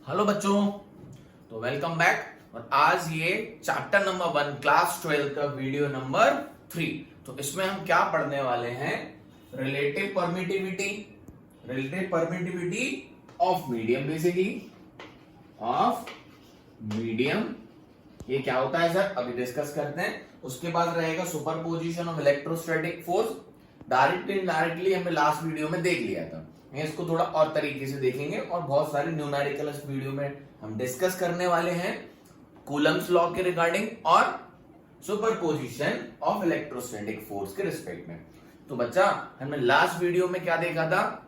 Hello बच्चों, तो welcome back. और आज ये चैप्टर नंबर 1 क्लास 12 का वीडियो नंबर 3। तो इसमें हम क्या पढ़ने वाले हैं? Relative permittivity of medium, basically of medium. ये क्या होता है सर, अभी डिस्कस करते हैं। उसके बाद रहेगा superposition of electrostatic force. Directly indirectly हमने लास्ट वीडियो में देख लिया था, इसको थोड़ा और तरीके से देखेंगे और बहुत सारे न्यूमेरिकल इस वीडियो में हम डिस्कस करने वाले हैं कूलम्स लॉ के रिगार्डिंग और सुपरपोजिशन ऑफ इलेक्ट्रोस्टैटिक फोर्स के रिस्पेक्ट में। तो बच्चा, हमने लास्ट वीडियो में क्या देखा था?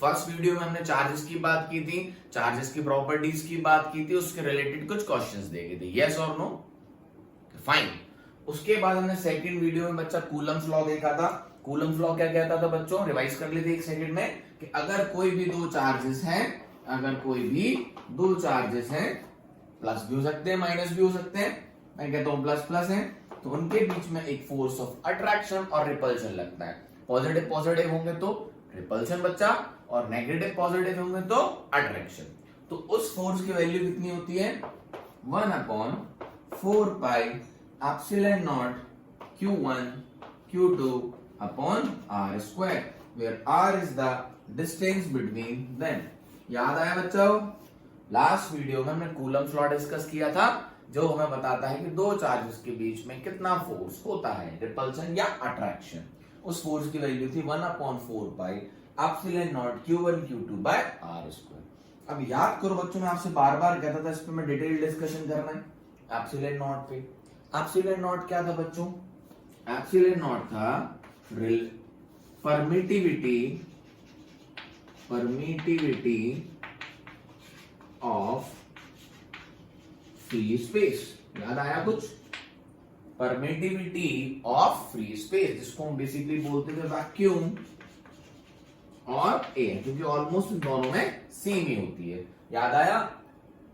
फर्स्ट वीडियो में हमने चार्जेस की बात की थी, चार्जेस की प्रॉपर्टीज की बात की थी, उसके रिलेटेड कुछ क्वेश्चंस देखे थे, यस और नो? फाइन। उसके बाद हमने सेकंड वीडियो में बच्चा कूलम्स लॉ देखा था। कूलम्स लॉ क्या कहता था बच्चों? रिवाइज कर लेते एक सेकंड में कि अगर कोई भी दो चार्जेस हैं, प्लस भी हो सकते हैं, माइनस भी हो सकते हैं, मैं कहता हूं प्लस प्लस है, तो उनके बीच में एक फोर्स ऑफ अट्रैक्शन और रिपल्शन लगता है। पॉजिटिव पॉजिटिव होंगे तो रिपल्शन बच्चा, और नेगेटिव पॉजिटिव होंगे तो अट्रैक्शन। तो उस फोर्स की वैल्यू कितनी होती है? 1/4 pi epsilon naught Q1 Q2 upon R square, where R is the distance between them। याद आया बच्चों? लास्ट वीडियो में हमने कूलम्स लॉ डिस्कस किया था, जो हमें बताता है कि दो चार्जेस के बीच में कितना फोर्स होता है, रिपल्शन या अट्रैक्शन। उस फोर्स की वैल्यू थी 1/4 pi epsilon naught Q1 Q2 by R square। अब याद करो बच्चों, मैं आपसे बार बार कहता था इस पे मैं डिटेल डिस्कशन करना है एप्सिलॉन नॉट पे। एप्सिलॉन नॉट क्या था बच्चों? एप्सिलॉन नॉट था परमिटिविटी ऑफ फ्री स्पेस। याद आया कुछ? परमिटिविटी ऑफ फ्री स्पेस, जिसको हम बेसिकली बोलते थे वैक्यूम और एयर, क्योंकि ऑलमोस्ट दोनों में सेम ही होती है। याद आया?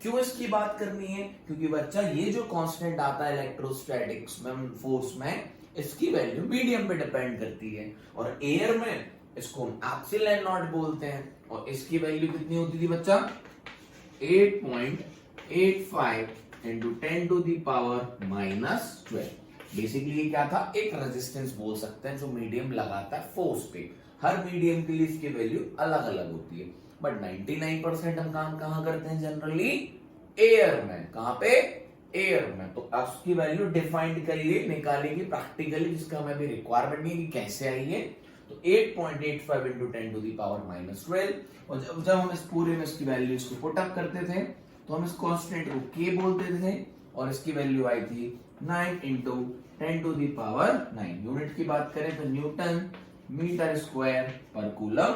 क्यों इसकी बात करनी है? क्योंकि बच्चा ये जो कांस्टेंट आता है इलेक्ट्रोस्टैटिक्स में, फोर्स में, इसकी वैल्यू मीडियम पे डिपेंड करती है, और एयर में इसको हम एप्सिलॉन नॉट बोलते हैं, और इसकी वैल्यू कितनी होती थी बच्चा? 8.85 into 10 to the power -12। Basically ये क्या था? एक रेजिस्टेंस बोल सकते हैं जो मीडियम लगाता है फोर्स पे। हर मीडियम के लिए इसकी वैल्यू अलग अलग होती है, बट 99% हम काम कहां करते हैं जनरली? एयर में। कहां पे? एयर में। तो अब उसकी वैल्यू डिफाइंड करिए, निकालेंगे प्रैक्टिकली, जिसका हमें भी रिक्वायरमेंट नहीं है कि कैसे आई है। तो 8.85 इंटू 10 टू दी पावर -12, और जब हम इस पूरे में इसकी वैल्यू इसको पुट अप करते थे तो हम इस कांस्टेंट को के बोलते थे, और इसकी वैल्यू आई थी 9 into 10 to the power 9। Unit की बात करें तो न्यूटन मीटर स्क्वायर पर कूलम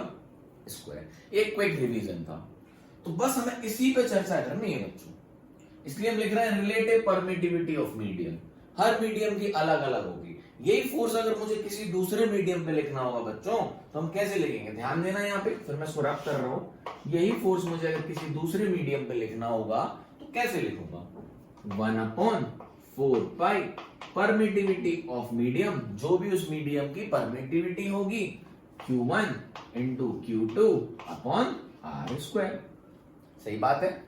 स्क्वायर। एक क्विक रिवीजन था, तो बस हमें इसी पे चर्चा करनी है बच्चों, इसलिए हम लिख रहे हैं relative permittivity of medium. Her medium की अलग अलग होगी। यही फोर्स अगर मुझे किसी दूसरे मीडियम पे लिखना होगा बच्चों, तो हम कैसे लिखेंगे? ध्यान देना यहाँ पे, फिर मैं इसको रब कर रहा हूं। यही फोर्स मुझे अगर किसी दूसरे मीडियम पे लिखना होगा तो कैसे लिखूंगा? 1/4 पाई परमिटिविटी ऑफ मीडियम, जो भी उस मीडियम की परमिटिविटी होगी, Q1 into Q2 upon R square. सही बात है?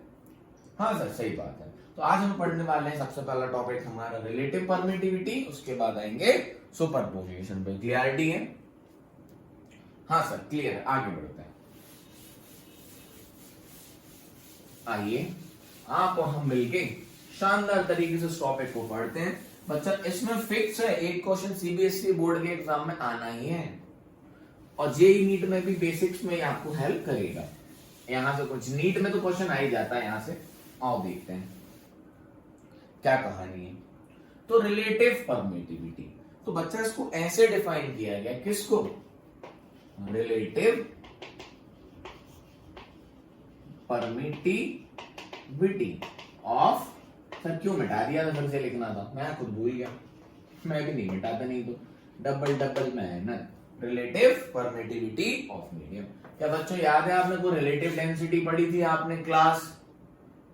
हाँ सर, सही बात है। तो आज हम पढ़ने वाले हैं, सबसे पहला टॉपिक हमारा रिलेटिव परमिटिविटी, उसके बाद आएंगे सुपरपोजिशन पे। क्लियरिटी है? हाँ सर, क्लियर है। आगे बढ़ते हैं। आइए आप और हम मिलके शानदार तरीके से इस टॉपिक को पढ़ते हैं। बच्चा, इसमें फिक्स है, एक क्वेश्चन सीबीएसई बोर्ड के एग्जाम में आना ही है, और जेईई नीट में भी बेसिक्स में आपको हेल्प करेगा। यहां से कुछ नीट में तो क्वेश्चन आ ही जाता है। यहां से आओ देखते हैं क्या कहानी है। तो रिलेटिव परमिटिविटी, तो बच्चा इसको ऐसे डिफाइन किया गया, किसको? रिलेटिव परमिटिविटी ऑफ, सर क्यों मिटा दिया था? फिर से लिखना था, मैं खुद भूल गया। मैं भी नहीं मिटाता, नहीं तो डबल मेहनत। Relative permittivity of medium. क्या बच्चों याद है आपने को रिलेटिव डेंसिटी पढ़ी थी आपने क्लास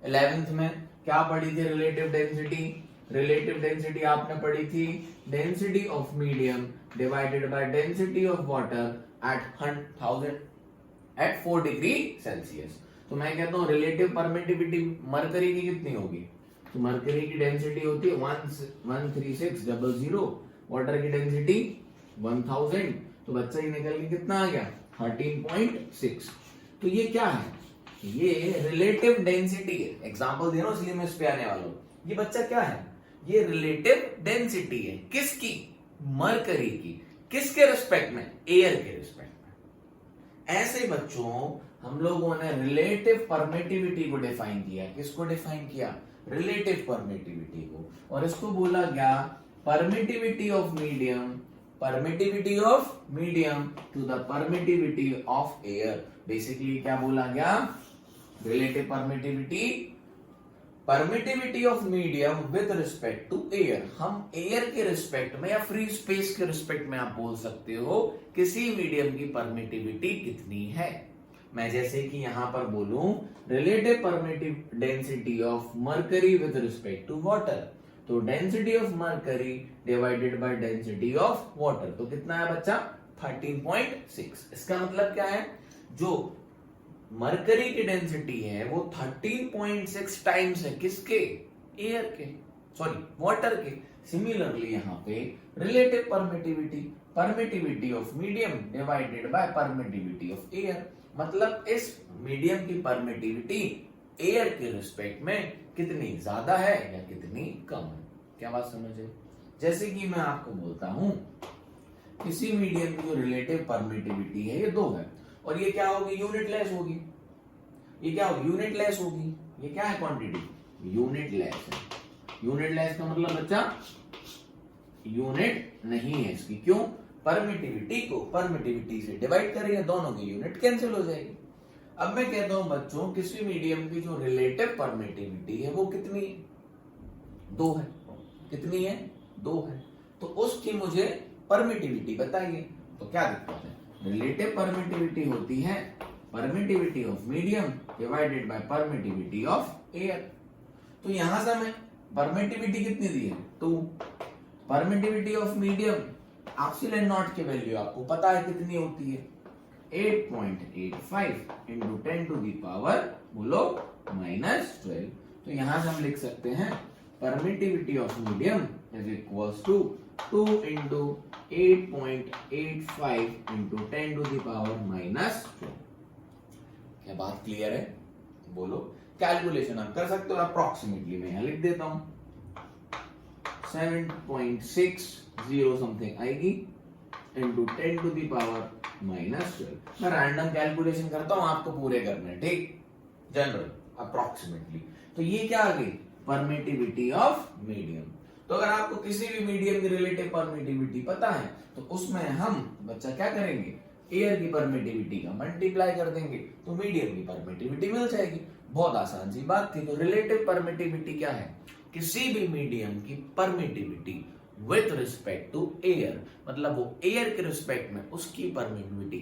11th में? क्या पढ़ी थी रिलेटिव डेंसिटी? रिलेटिव डेंसिटी आपने पढ़ी थी density of medium divided by density of water at 1000 at 4 degree Celsius. तो मैं कहता हूं रिलेटिव परमिटिविटी मरकरी की कितनी होगी, तो मरकरी की डेंसिटी होती है 13600, वाटर की डेंसिटी 1000, तो बच्चा ये निकल के कितना आ गया 13.6। तो ये क्या है, ये रिलेटिव डेंसिटी है, एग्जांपल दे रहा हूं इसलिए मैं इस पे आने वाला हूं। ये बच्चा क्या है, ये रिलेटिव डेंसिटी है, किसकी, मरकरी की, किसके रिस्पेक्ट में, एयर के रिस्पेक्ट में। ऐसे बच्चों हम लोगों ने रिलेटिव परमिटिविटी को डिफाइन किया, किसको डिफाइन किया, रिलेटिव परमिटिविटी को, और इसको बोला गया permittivity of medium, permittivity of medium to the permittivity of air. Basically क्या बोला गया, relative permittivity, permittivity of medium with respect to air. हम एयर के रिस्पेक्ट में या फ्री स्पेस के रिस्पेक्ट में आप बोल सकते हो किसी मीडियम की परमिटिविटी कितनी है। मैं जैसे कि यहां पर बोलूं relative permittive density of mercury with respect to water, तो density of mercury divided by density of water, तो कितना है बच्चा 13.6। इसका मतलब क्या है, जो मरकरी की डेंसिटी है वो 13.6 टाइम्स है किसके, एयर के, सॉरी वाटर के। सिमिलरली यहां पे relative permittivity, permittivity of medium divided by permittivity of air, मतलब इस मीडियम की परमिटिविटी एयर के रिस्पेक्ट में कितनी ज्यादा है या कितनी कम है। क्या बात समझे, जैसे कि मैं आपको बोलता हूं किसी मीडियम की जो रिलेटिव परमिटिविटी है ये 2 है, और ये क्या होगी, यूनिटलेस होगी, ये क्या होगी, यूनिटलेस होगी। ये क्या है क्वांटिटी, यूनिटलेस है। यूनिटलेस का मतलब बच्चा यूनिट नहीं है इसकी, क्यों, परमिटिविटी को परमिटिविटी से डिवाइड करेंगे, दोनों की यूनिट कैंसिल हो जाएगी। अब मैं कहता हूं बच्चों किसी मीडियम की जो रिलेटिव परमिटिविटी है वो कितनी है, 2 है, कितनी है, 2 है, तो उसकी मुझे परमिटिविटी बताइए। तो क्या दिक्कत है, रिलेटिव परमिटिविटी होती है permittivity of medium divided by permittivity of air. तो यहां से हमें परमिटिविटी कितनी दी है, 2, permittivity of medium epsilon not की वैल्यू आपको पता है कितनी होती है, 8.85 इंटू 10 टू दी पावर बोलो -12। तो यहां से हम लिख सकते हैं permittivity of medium is equals to 2 into 8.85 into 10 to the power -12। क्या बात क्लियर है, बोलो। कैलकुलेशन आप कर सकते हो अप्रोक्सीमेटली, मैं यहां लिख देता हूं 7.60 समथिंग आएगी इंटू 10 टू दी पावर -12। मैं रैंडम कैलकुलेशन करता हूं, आपको पूरे करने हैं, ठीक, जनरल अप्रोक्सीमेटली। तो ये क्या आ गई, परमिटिविटी ऑफ मीडियम। तो अगर आपको किसी भी मीडियम की रिलेटिव परमिटिविटी पता है तो उसमें हम बच्चा क्या करेंगे, एयर की परमिटिविटी का मल्टीप्लाई कर देंगे तो मीडियम की परमिटिविटी मिल जाएगी। बहुत आसान सी बात थी। तो रिलेटिव परमिटिविटी क्या है, किसी भी मीडियम की permittivity with respect to air, मतलब वो एयर के रिस्पेक्ट में उसकी परमिटिविटी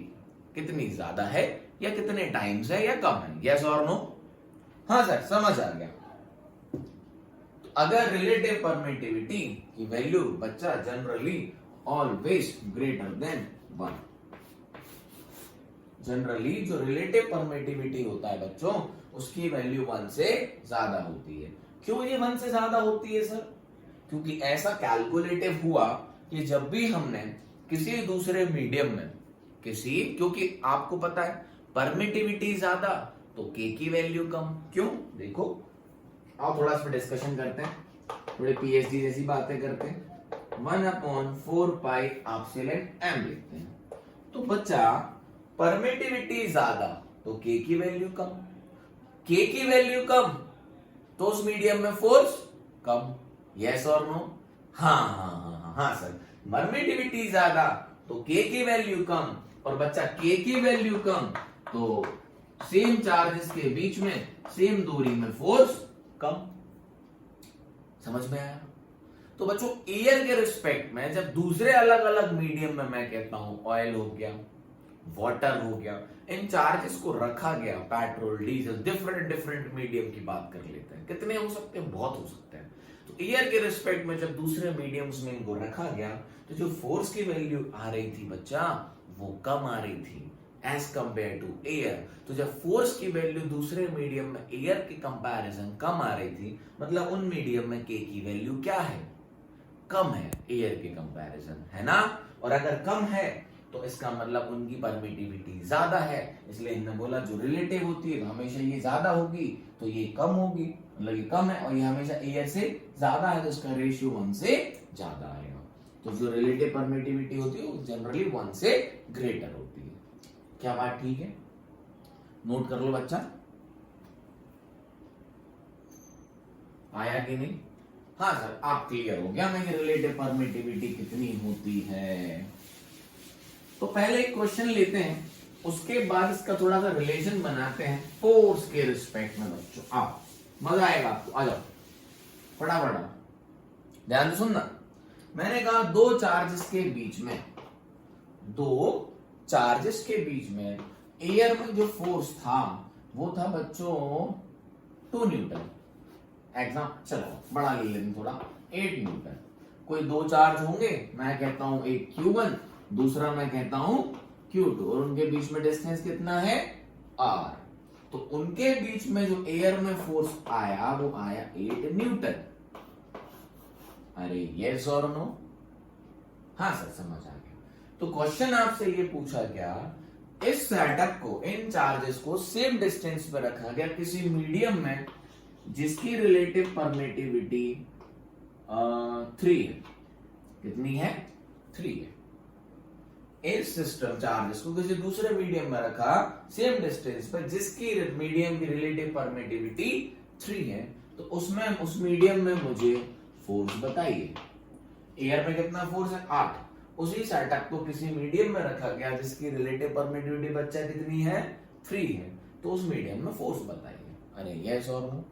कितनी ज्यादा है या कितने टाइम्स है या कम है, यस और नो। हाँ सर समझ आ गया। तो अगर रिलेटिव परमिटिविटी की वैल्यू बच्चा generally always greater than 1, generally जो रिलेटिव परमिटिविटी होता है बच्चों उसकी वैल्यू 1 से ज्यादा होती है। क्यों ये 1 से ज्यादा होती है सर, क्योंकि ऐसा कैलकुलेटिव हुआ कि जब भी हमने किसी दूसरे मीडियम में किसी, क्योंकि आपको पता है परमिटिविटी ज्यादा तो के की वैल्यू कम, क्यों, देखो आओ थोड़ा इस पर डिस्कशन करते हैं, थोड़े पीएचडी जैसी बातें करते हैं। 1/4 पाई एप्सिलॉन m लिखते हैं। तो बच्चा परमिटिविटी ज्यादा तो के की वैल्यू कम, के की वैल्यू कम तो उस मीडियम में फोर्स कम, यस और नो। हाँ सर, परमिटिविटी ज्यादा तो के की वैल्यू कम, और बच्चा के की वैल्यू कम तो सेम चार्जेस के बीच में सेम दूरी में फोर्स कम। समझ में आया। तो बच्चों एयर के रिस्पेक्ट में जब दूसरे अलग अलग मीडियम में मैं कहता हूं ऑयल हो गया, वाटर हो गया, इन चार्जेस को रखा गया, पेट्रोल डीजल डिफरेंट मीडियम की बात कर लेते हैं, कितने हो सकते हैं, बहुत हो सकते हैं। तो एयर के रिस्पेक्ट में जब दूसरे मीडियम्स में इनको रखा गया तो जो फोर्स की वैल्यू आ रही थी बच्चा वो कम आ रही थी, एज कंपेयर टू एयर। तो जब फोर्स की वैल्यू दूसरे मीडियम में एयर के कंपैरिजन कम आ रही थी, मतलब उन मीडियम में के की वैल्यू क्या है, कम है एयर के कंपैरिजन, है ना। और अगर कम है तो इसका मतलब उनकी परमिटिविटी ज्यादा है, इसलिए इन्होंने बोला जो रिलेटिव होती है तो हमेशा ये ज्यादा होगी, तो ये कम होगी, मतलब ये कम है, और ये हमेशा एयर से ज्यादा है, तो इसका रेशियो 1 से ज्यादा आएगा। तो जो रिलेटिव परमिटिविटी होती है वो जनरली 1 से ग्रेटर होती है। क्या बात ठीक है? नोट कर लो बच्चा, आया कि नहीं? हाँ सर, आप क्लियर हो गया मैं रिलेटिव परमिटिविटी कितनी होती है। तो पहले एक क्वेश्चन लेते हैं, उसके बाद इसका थोड़ा सा रिलेशन बनाते हैं फोर्स के रिस्पेक्ट में बच्चों। आओ, मजा आएगा आपको, आ जाओ फटाफट ध्यान से सुनना। मैंने कहा दो चार्जेस के बीच में एयर में जो फोर्स था वो था बच्चों 2 न्यूटन। एग्जाम चलो बड़ा ले लेते थोड़ा, 8 न्यूटन। कोई दो चार्ज होंगे, मैं कहता हूं एक Q1, दूसरा मैं कहता हूं Q2, और उनके बीच में डिस्टेंस कितना है R। तो उनके बीच में जो एयर में फोर्स आया वो आया 8 न्यूटन। अरे यस और नो? हाँ सर समझ आ गया। तो क्वेश्चन आपसे ये पूछा गया, इस सेटअप को, इन चार्जेस को सेम डिस्टेंस पर रखा गया किसी मीडियम में जिसकी रिलेटिव परमिटिविटी 3 है। कितनी है? 3 है। इस सिस्टम चार्जेस को किसी दूसरे मीडियम में रखा सेम डिस्टेंस पर जिसकी मीडियम की रिलेटिव परमिटिविटी 3 है, तो उसमें उस मीडियम में मुझे फोर्स बताइए। एयर में कितना फोर्स है? 8। उसी सेटअप को किसी मीडियम में रखा गया जिसकी रिलेटिव परमिटिविटी बच्चा कितनी है? 3 है, तो उस मीडियम में फोर्स बताइए। अरे यस और नो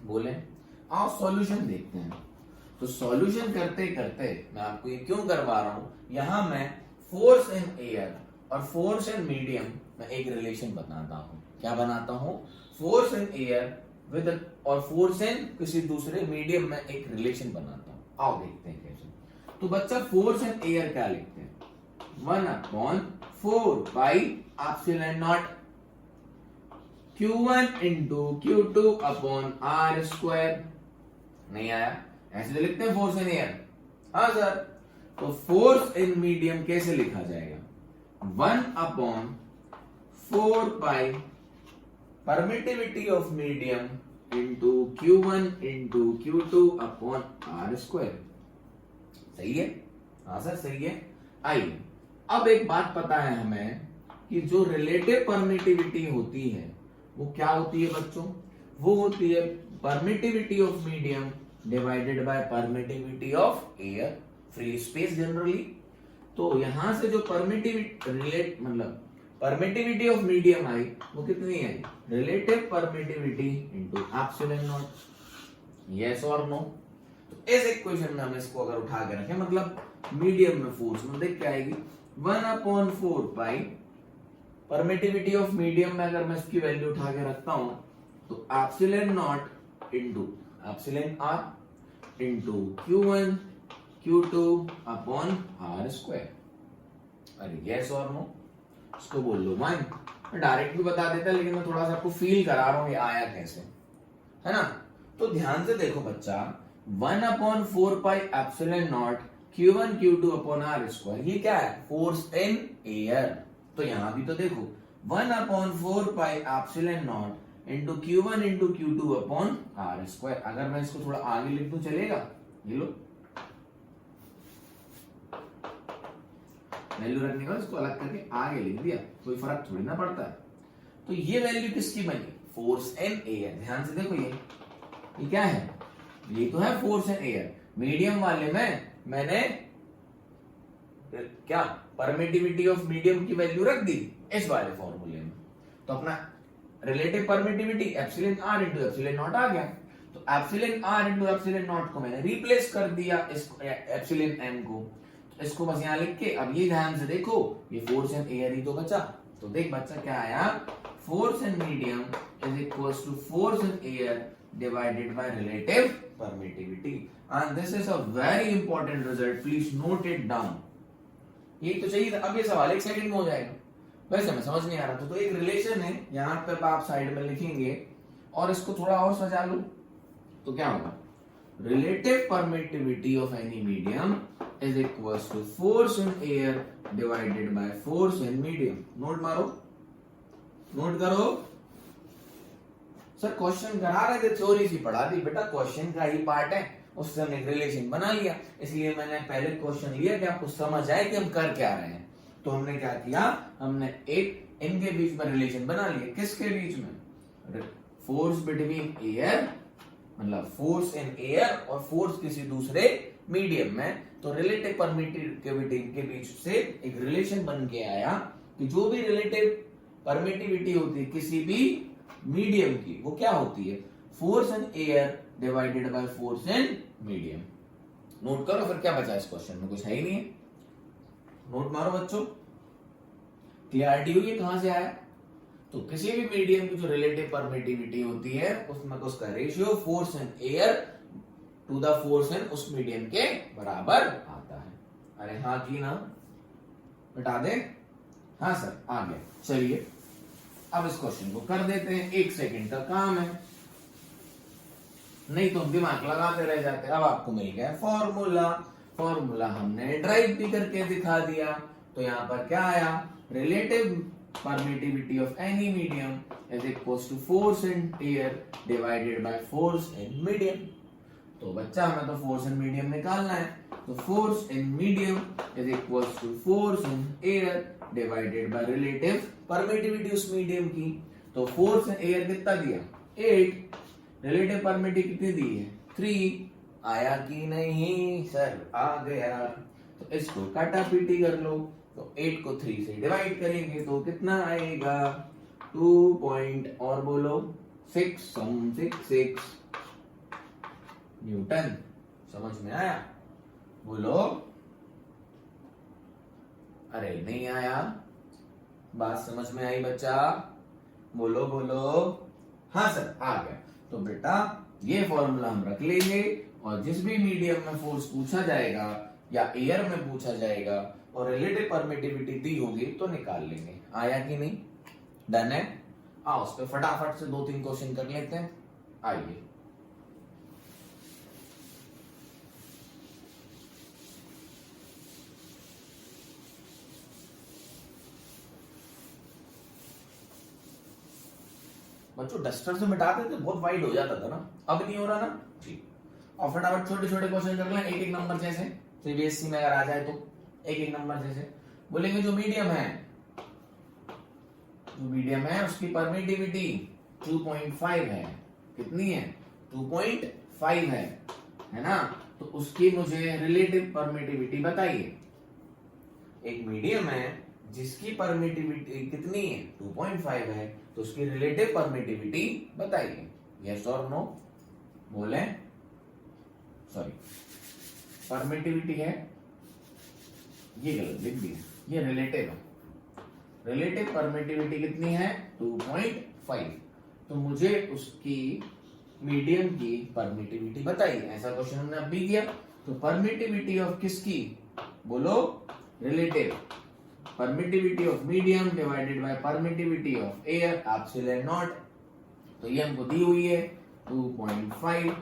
बोले। आओ सॉल्यूशन देखते हैं। तो सॉल्यूशन करते करते मैं आपको ये क्यों करवा रहा हूं, यहां मैं फोर्स इन एयर और फोर्स इन मीडियम में एक रिलेशन बताता हूं। क्या बनाता हूं? फोर्स इन एयर विद और फोर्स इन किसी दूसरे मीडियम में एक रिलेशन बनाता हूं। आओ देखते हैं कैसे। तो बच्चा फोर्स इन एयर क्या लिखते हैं? 1/4 pi epsilon naught Q1 into Q2 upon R square. नहीं आया? ऐसे लिखते हैं फोर्स इन एयर। हाँ सर। तो फोर्स इन मीडियम कैसे लिखा जाएगा? 1/4 pi permittivity of medium into Q1 into Q2 upon R square. सही है? हाँ सर सही है। आइए अब एक बात पता है हमें कि जो रिलेटिव परमिटिविटी होती है वो क्या होती है बच्चों? वो होती है permittivity of medium divided by permittivity of air, free space generally. तो यहां से जो परमिटिविटी ऑफ मीडियम आई वो कितनी आई? Relative permittivity into epsilon naught. Yes और नो? तो इस इक्वेशन में हम इसको अगर उठा के रखें, मतलब मीडियम में फोर्स में देख क्या आएगी? 1/4 पाई परमिटिविटी ऑफ मीडियम में अगर मैं इसकी वैल्यू उठा के रखता हूं तो epsilon naught into epsilon R into Q1 Q2 upon R square. अरे यस और नो? इसको बोल लो 1। मैं डायरेक्ट भी बता देता लेकिन मैं थोड़ा सा आपको फील करा रहा हूं ये आया कैसे, है ना। तो ध्यान से देखो बच्चा, 1/4 pi epsilon naught Q1 Q2 upon R square, ये क्या है? Force in air. तो यहां भी तो देखो 1/4 pi epsilon naught into Q1 into Q2 upon R square. अगर मैं इसको थोड़ा आगे लिख दूं चलेगा? ये लो, वैल्यू रखने का इसको अलग करके आगे लिख दिया, कोई फर्क थोड़ी ना पड़ता है। तो ये वैल्यू किसकी बनी? Force in air. ध्यान से देखो, ये क्या है? ये तो है फोर्स इन एयर। मीडियम वाले में मैंने क्या परमिटिविटी ऑफ मीडियम की वैल्यू रख दी इस वाले फॉर्मूले में, तो अपना relative permittivity epsilon R into epsilon naught आ गया। तो epsilon R into epsilon naught को मैंने रिप्लेस कर दिया इस एप्सिलॉन एम को। तो इसको बस यहां लिख के, अब ये ध्यान से देखो, ये फोर्स इन एयर ही तो बचा। तो देख बच्चा क्या आया? Force in medium is equals to force in air divided by relative permittivity. And this is a very important result, please note it down. ये तो चाहिए था। अब ये सवाल 1 सेकंड में हो जाएगा। वैसे में समझ नहीं आ रहा था, तो एक रिलेशन है यहाँ पे आप साइड में लिखेंगे और इसको थोड़ा और सजा लो तो क्या होगा, relative permittivity of any medium is equals to force in air divided by force in medium. Note मारो, नोट करो। सर क्वेश्चन करा रहे थे, थ्योरी सी पढ़ा दी बेटा, क्वेश्चन का ही पार्ट है, उससे हमने एक रिलेशन बना लिया, इसलिए मैंने पहले क्वेश्चन लिया कि आपको समझ आए कि हम कर क्या रहे हैं। तो हमने क्या किया, हमने एक इनके बीच में रिलेशन बना लिया। किसके बीच में, फोर्स बिटवीन एयर, मतलब फोर्स इन एयर और फोर्स किसी दूसरे मीडियम में, तो रिलेटिव परमिटिविटी के बीच से एक रिलेशन बन के आया कि जो भी रिलेटिव परमिटिविटी होती है किसी भी मीडियम की, वो क्या होती है, force in air divided by force in medium. Note करो फिर क्या बचा इस क्वेश्चन में, कुछ है ही नहीं है। नोट मारो बच्चों, क्लियरिटी हुई है कहां से आया। तो किसी भी मीडियम की जो रिलेटिव परमिटिविटी होती है उसमें उसका ratio force in air to the force in उस मीडियम के बराबर आता है। अरे हाँ की ना, बता दे, हाँ सर आ गया। चलिए अब इस क्वेश्चन को कर देते हैं, 1 सेकंड का काम है, नहीं तो दिमाग लगाते रह जाते। अब आपको मिल गया फॉर्मूला, फॉर्मूला हमने ड्राइव भी करके दिखा दिया। तो यहां पर क्या आया, relative permittivity of any medium is equals to force in air divided by force in medium. तो बच्चा हमें तो फोर्स इन मीडियम निकालना है, तो force in medium is equals to force in air divided by relative permittivity उस medium की। तो फोर्स इन एयर कितना दिया, 8, रिलेटिव परमिटिविटी कितनी दी है, 3। आया कि नहीं सर, आ गया। तो इसको काटा पीटी कर लो, तो 8 को 3 से डिवाइड करेंगे तो कितना आएगा, 2 पॉइंट और बोलो 666 न्यूटन। समझ में आया, बोलो। अरे नहीं आया, बात समझ में आई बच्चा, बोलो बोलो। हाँ सर आ गया। तो बेटा ये फॉर्मूला हम रख लेंगे और जिस भी मीडियम में फोर्स पूछा जाएगा या एयर में पूछा जाएगा और रिलेटिव परमिटिविटी दी होगी तो निकाल लेंगे। आया कि नहीं, डन है। आओ उस पर फटाफट से 2-3 क्वेश्चन कर लेते हैं, आइए। बच्चों डस्टर से मिटा देते बहुत वाइड हो जाता था ना, अब नहीं हो रहा ना जी। और फटाफट छोटे छोटे क्वेश्चन कर लें, एक एक नंबर जैसे, सीबीएसई में अगर आ जाए तो एक एक नंबर जैसे बोलेंगे। जो मीडियम है, जो मीडियम है उसकी परमिटिविटी 2.5 है, कितनी है, 2.5 है ना। तो उसकी मुझे रिलेटिव परमिटिविटी बताइए। एक मीडियम है जिसकी परमिटिविटी कितनी है, 2.5 है, तो उसकी रिलेटिव परमिटिविटी बताइए। यस और नो बोले, सॉरी परमिटिविटी है, ये गलत लिख दिया, ये रिलेटिव है। रिलेटिव परमिटिविटी कितनी है, 2.5। तो मुझे उसकी मीडियम की परमिटिविटी बताइए। ऐसा क्वेश्चन हमने अभी किया। तो परमिटिविटी ऑफ किसकी, बोलो, relative permittivity of medium divided by permittivity of air, आपसे ले नॉट। तो ये हमको दी हुई है 2.5,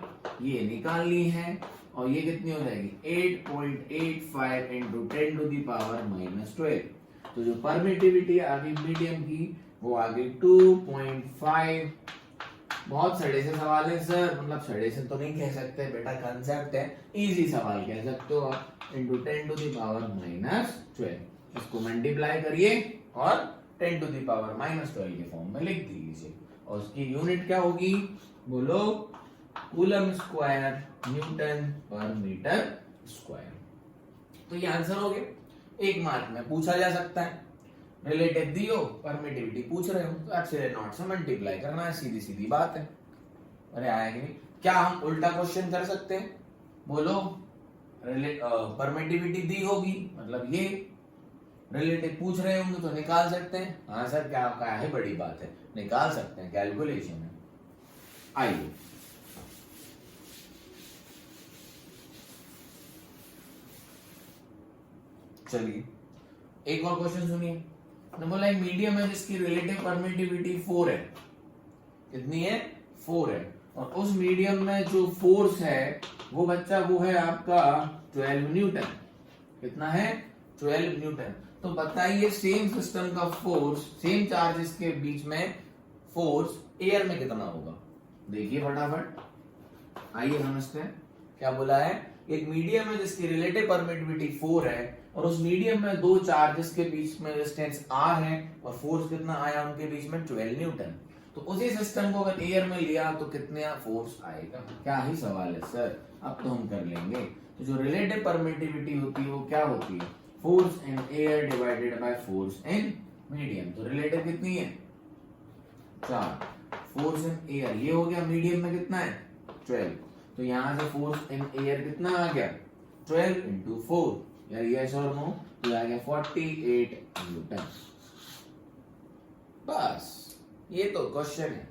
ये निकालनी है और ये कितनी हो जाएगी, 8.85 इंटू 10 टू दी पावर -12। तो जो परमिटिविटी आ गई मीडियम की वो आ गई 2.5। बहुत सड़े से सवाल है सर, मतलब सड़े से तो नहीं कह सकते बेटा, कंसेप्ट है, इजी सवाल कह सकते हो आप। इंटू 10 टू दी पावर -12, इसको मल्टीप्लाई करिए और 10 टू दी पावर -12 के फॉर्म में लिख दीजिए। और उसकी यूनिट क्या होगी, बोलो, कूलम स्क्वायर न्यूटन पर मीटर स्क्वायर। तो ये आंसर हो गया, 1 मार्क में पूछा जा सकता है। रिलेटिव दियो, परमिटिविटी पूछ रहे हो तो एप्सिलॉन नॉट से मल्टीप्लाई करना है, सीधी सीधी बात है। अरे आया कि नहीं, क्या हम उल्टा क्वेश्चन कर सकते हैं, बोलो। परमिटिविटी दी होगी मतलब ये, रिलेटिव पूछ रहे होंगे तो निकाल सकते हैं। हाँ सर क्या है, बड़ी बात है, निकाल सकते हैं, कैलकुलेशन है। आइए चलिए एक और क्वेश्चन सुनिए। तो बोला एक मीडियम है जिसकी रिलेटिव परमिटिविटी 4 है। कितनी है? 4 है। और उस मीडियम में जो फोर्स है वो बच्चा वो है आपका 12 न्यूटन। कितना है? 12 न्यूटन। तो बताइए सेम सिस्टम का फोर्स, सेम चार्जेस के बीच में फोर्स एयर में कितना होगा? देखिए फटाफट, आइए समझते हैं। क्या बोला है? एक मीडियम है जिसकी रिलेटिव परमिटिविटी 4 है और उस मीडियम में दो चार्जेस के बीच में डिस्टेंस r है और फोर्स कितना आया उनके बीच में? 12 न्यूटन। तो उसी सिस्टम को अगर एयर में लिया तो कितना फोर्स आएगा? क्या ही सवाल है सर, अब तो हम कर लेंगे। तो जो रिलेटिव परमिटिविटी होती है वो क्या होती है? Force in air divided by force in medium. तो रिलेटिव कितनी है? 4। फोर्स इन एयर ये हो गया, मीडियम में कितना है? 12। तो यहां से फोर्स इन एयर कितना आ गया? 12 इंटू 4, यार यस और नो, तो आ गया 48 न्यूटन। बस ये तो क्वेश्चन है,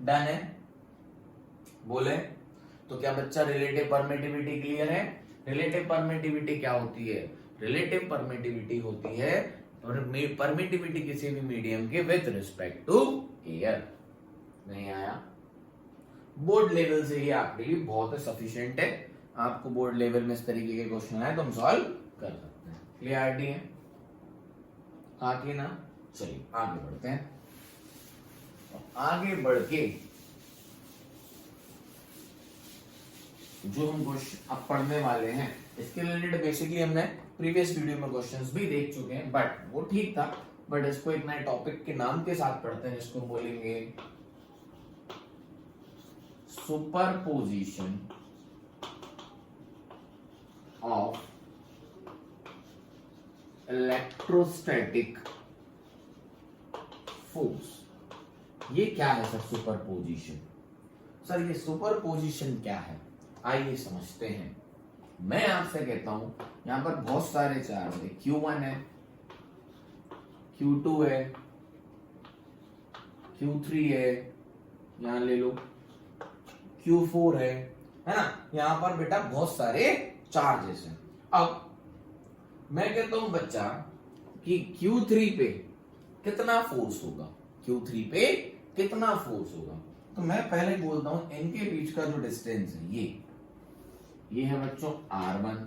डन है। बोले तो क्या बच्चा रिलेटिव परमिटिविटी क्लियर है? रिलेटिव परमिटिविटी क्या होती है? रिलेटिव परमिटिविटी होती है परमिटिविटी किसी भी मीडियम के विथ रिस्पेक्ट टू एयर। नहीं आया? बोर्ड लेवल से ये आपके लिए बहुत सफिशिएंट है। आपको बोर्ड लेवल में इस तरीके के क्वेश्चन आए तो हम सॉल्व कर सकते हैं। क्लियरिटी है? आगे ना, चलिए आगे बढ़ते हैं। आगे बढ़ के जो हम क्वेश्चन अब पढ़ने वाले हैं इसके रिलेटेड बेसिकली हमने प्रीवियस वीडियो में क्वेश्चंस भी देख चुके हैं, बट वो ठीक था। बट इसको एक नए टॉपिक के नाम के साथ पढ़ते हैं जिसको बोलेंगे सुपरपोजिशन ऑफ इलेक्ट्रोस्टैटिक फोर्स। ये क्या है सर सुपरपोजिशन? सर ये सुपरपोजिशन क्या है, आइए समझते हैं। मैं आपसे कहता हूं यहां पर बहुत सारे चार्ज है, Q1 है, Q2 है, Q3 है, यहां ले लो Q4 है ना। यहां पर बेटा बहुत सारे चार्जेस हैं। अब मैं कहता हूं बच्चा कि Q3 पे कितना फोर्स होगा? Q3 पे कितना फोर्स होगा? तो मैं पहले बोलता हूं इनके बीच का जो डिस्टेंस है ये है बच्चों R1,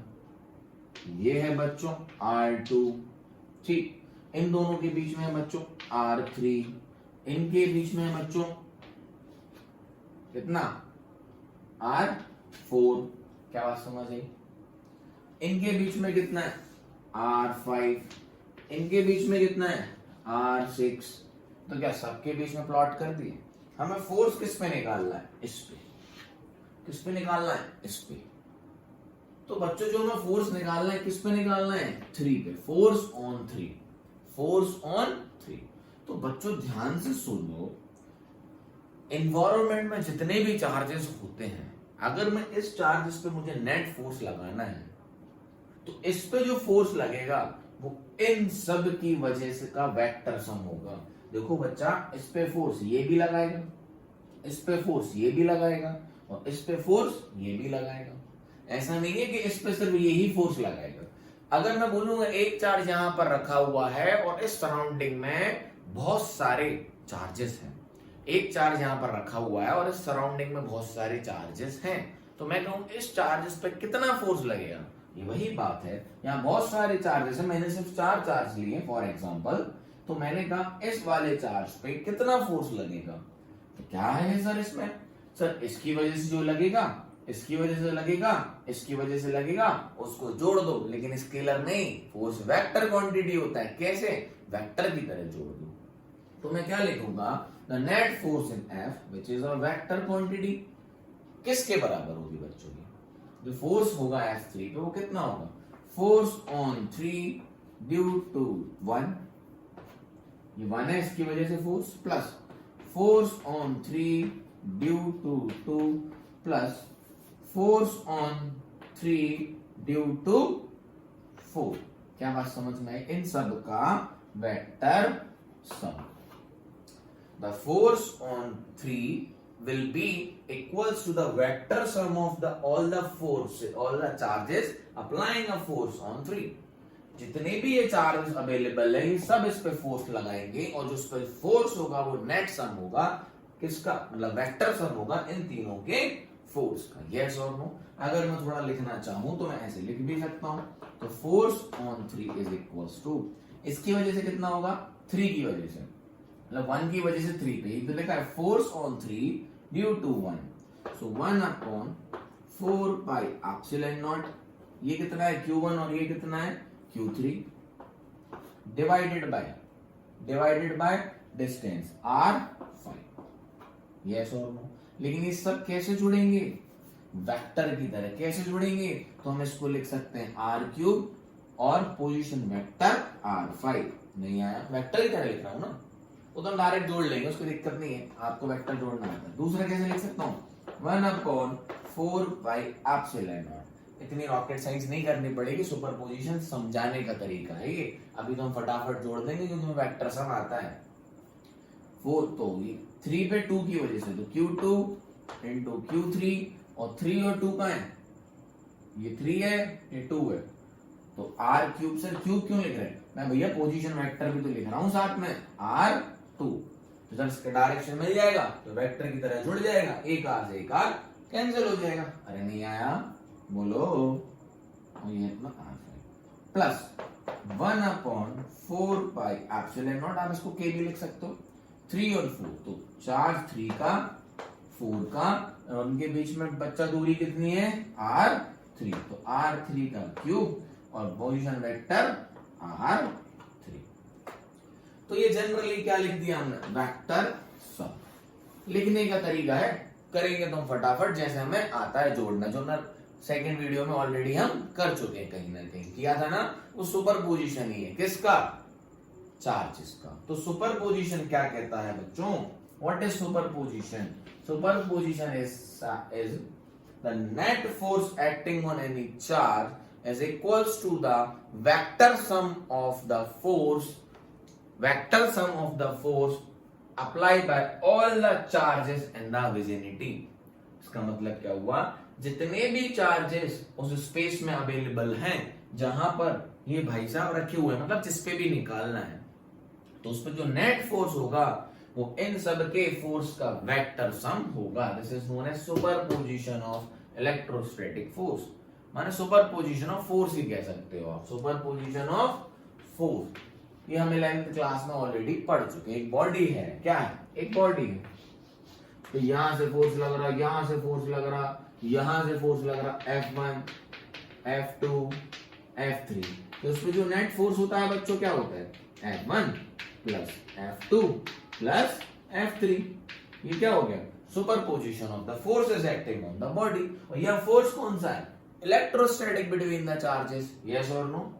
ये है बच्चों R2, ठीक। इन दोनों के बीच में है बच्चों R3, इनके बीच में है बच्चों कितना? R4। क्या बात समझ आई? इनके बीच में कितना है? R5, इनके बीच में कितना है? R6। तो क्या सबके बीच में प्लॉट कर दिए? हमें फोर्स किस पे निकालना है? इस पे। किस पे निकालना है? इस पे। तो बच्चों जो हमें फोर्स निकालना है किस पे निकालना है? 3 पे। Force on 3, force on 3। तो बच्चों ध्यान से सुन लो, एनवायरनमेंट में जितने भी चार्जेस होते हैं, अगर मैं इस चार्जेस पे मुझे नेट फोर्स लगाना है तो इस पे जो फोर्स लगेगा वो इन सब की वजह से का वेक्टर सम होगा। देखो बच्चा, इस पे फोर्स ये भी लगाएगा, इस पे फोर्स ये भी लगाएगा और इस पे फोर्स ये भी लगाएगा। ऐसा नहीं है कि इस पे सिर्फ यही फोर्स लगाएगा। अगर मैं बोलूंगा एक चार्ज यहां पर रखा हुआ है और इस सराउंडिंग में बहुत सारे चार्जेस हैं, एक चार्ज यहां पर रखा हुआ है और इस सराउंडिंग में बहुत सारे चार्जेस हैं, तो मैं कहूँ इस चार्जेस पे कितना फोर्स लगेगा? ये वही बात है, यहाँ बहुत सारे चार्जेस हैं, मैंने सिर्फ 4 चार्ज लिए फॉर एग्जांपल, तो मैंने कहा इस वाले चार्ज पे कितना फोर्स लगेगा? तो क्या है सर इसमें? सर इसकी वजह से जो लगेगा, इसकी वजह से लगेगा, इसकी वजह से लगेगा, उसको जोड़ दो। लेकिन स्केलर नहीं, फोर्स वेक्टर क्वांटिटी होता है। कैसे? वेक्टर की तरह जोड़ दो। तो मैं क्या लिखूंगा? The net force in F which is a vector quantity किसके बराबर होगी बच्चों की? जो फोर्स होगा F3 पे वो कितना होगा? फोर्स ऑन 3 ड्यू टू 1, ये 1 है इसकी वजह से force, plus force on 3 due to 2 plus force on 3 due to 4। क्या बात समझ में आई? इन सब का vector sum. The force on 3 will be equals to the vector sum of all the charges applying a force on 3. जितने भी ये चार्जेस अवेलेबल है ये सब इस पे फोर्स लगाएंगे और जो इस पे फोर्स होगा वो नेट सम होगा किसका, मतलब वेक्टर सम होगा इन तीनों के फोर्स का। यस और नो? अगर मैं थोड़ा लिखना चाहूं तो मैं ऐसे लिख भी सकता हूं, तो force on 3 is equals to, इसकी वजह से कितना होगा, 3 की वजह से, मतलब 1 की वजह से 3 पे, तो लिखा है force on 3 due to 1, so 1 upon 4 pi epsilon naught, ये कितना है Q1 और ये कितना है Q3, divided by distance R5। Yes और नो? लेकिन ये सब कैसे जुड़ेंगे, वेक्टर की तरह कैसे जुड़ेंगे, तो हम इसको लिख सकते हैं R³ और पोजीशन वेक्टर R5। नहीं आया, वेक्टर की तरह लिख रहा हूं ना, वो तो हम डायरेक्ट जोड़ लेंगे, उसकी दिक्कत नहीं है, आपको वेक्टर जोड़ना आता है। दूसरा कैसे लिख सकता हूं, 1 अपॉन 4 पाई एप्सिलॉन नॉट। इतनी रॉकेट साइंस नहीं करनी पड़ेगी, सुपरपोजिशन समझाने का तरीका है ये, अभी तो हम फटाफट जोड़ देंगे क्योंकि हमें वेक्टर सम आता है। 4 तो ये 3 पे 2 की वजह से, तो Q2 इंटू Q3, और 3 और 2 का है, ये 3 है ये 2 है, तो R³ से क्यूब क्यों लिख रहे हैं, मैं भैया पोजीशन वेक्टर भी तो लिख रहा हूं साथ में, R2, तो जब इसका डायरेक्शन मिल जाएगा तो वेक्टर की तरह जुड़ जाएगा, एक R से एक R कैंसिल हो जाएगा। अरे नहीं आया, बोलो, और ये इतना R5 plus 1 upon 4 pi epsilon not, आप इसको K भी लिख सकते हो, 3 और 4, तो चार्ज 3 का 4 का, और उनके बीच में बच्चा दूरी कितनी है R3, तो R3 का क्यूब और पोजीशन वेक्टर R3। तो ये जनरली क्या लिख दिया हमने, वेक्टर सम। लिखने का तरीका है, करेंगे तो हम फटाफट जैसे हमें आता है जोड़ना, जो ना सेकंड वीडियो में ऑलरेडी हम कर चुके हैं, कहीं ना कहीं किया था ना, वो सुपरपोजिशन ही है, किसका, चार्जेस का। तो सुपरपोजिशन क्या कहता है बच्चों, what is superposition, superposition is the net force acting on any charge is equals to the vector sum of the force applied by all the charges in the vicinity। इसका मतलब क्या हुआ, जितने भी चार्जेस उस स्पेस में available हैं जहां पर ये भाई साहब रखे हुए हैं, मतलब जिस पे भी निकालना है, तो उस पर जो नेट फोर्स होगा वो इन सब के फोर्स का वेक्टर सम होगा। This is known as superposition of electrostatic force, माने सुपरपोजिशन ऑफ फोर्स ही कह सकते हो आप, सुपरपोजिशन ऑफ फोर्स। ये हम 11th क्लास में ऑलरेडी पढ़ चुके हैं। एक बॉडी है, क्या है, एक बॉडी है, तो यहां से फोर्स लग रहा, यहां से फोर्स लग रहा, यहां से फोर्स लग रहा, F1 F2 F3, तो उसमें जो नेट फोर्स होता है बच्चों क्या होता है, F1 plus F2 plus F3। ये क्या हो गया, superposition of the forces acting on the body. और यह फोर्स कौन सा है, electrostatic between the charges. Yes और नो,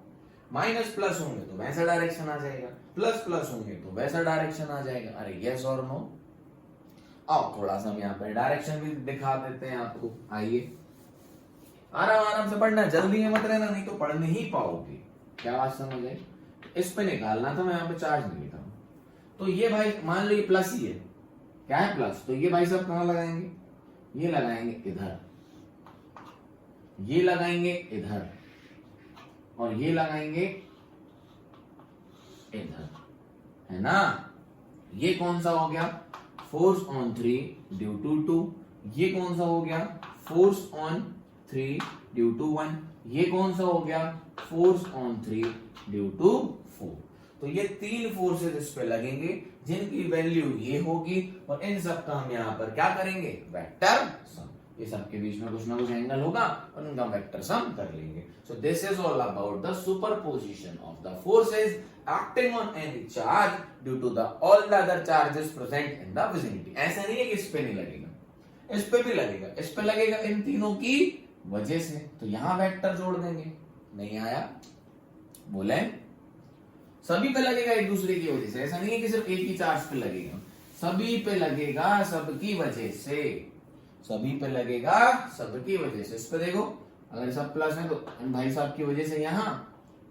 माइनस प्लस होंगे तो वैसा डायरेक्शन आ जाएगा, प्लस प्लस होंगे तो वैसा डायरेक्शन आ जाएगा। अरे यस और नो, आओ थोड़ा सा हम यहाँ पे डायरेक्शन भी दिखा देते हैं आपको, आइए आराम आराम से पढ़ना, जल्दी में मत रहना, नहीं तो पढ़ नहीं पाओगे। क्या बात समझ आई, इस पे निकालना था, मैं यहाँ पे चार्ज नहीं लिखा। तो ये भाई मान लो ये प्लस ही है, क्या है प्लस, तो ये भाई साहब कहां लगाएंगे, ये लगाएंगे इधर, ये लगाएंगे इधर, और ये लगाएंगे इधर, है ना। ये कौन सा हो गया, फोर्स ऑन 3 ड्यू टू 2, ये कौन सा हो गया, फोर्स ऑन 3 ड्यू टू 1, ये कौन सा हो गया, फोर्स ऑन 3 ड्यू टू 4। तो ये 3 फोर्सेस इस पे लगेंगे जिनकी वैल्यू ये होगी, और इन सब का हम यहाँ पर क्या करेंगे, वेक्टर सम। ये सब के बीच में कुछ ना कुछ एंगल होगा और उनका वेक्टर सम कर लेंगे। So this is all about the superposition of the forces acting on any charge due to the all the other charges present in the vicinity. ऐसा नहीं है कि इस पे नहीं लगेगा, इस पे भी लगेगा, इस पे लगेगा इन तीनों की वजह से, तो यहां वेक्टर जोड़ देंगे। नहीं आया, बोले सभी पे लगेगा एक दूसरे की वजह से, ऐसा नहीं है कि सिर्फ एक ही चार्ज पे लगेगा, सभी पे लगेगा सबकी वजह से, सभी पे लगेगा सबकी वजह से। इस पे देखो, अगर सब प्लस है तो इन भाई साहब की वजह से यहां,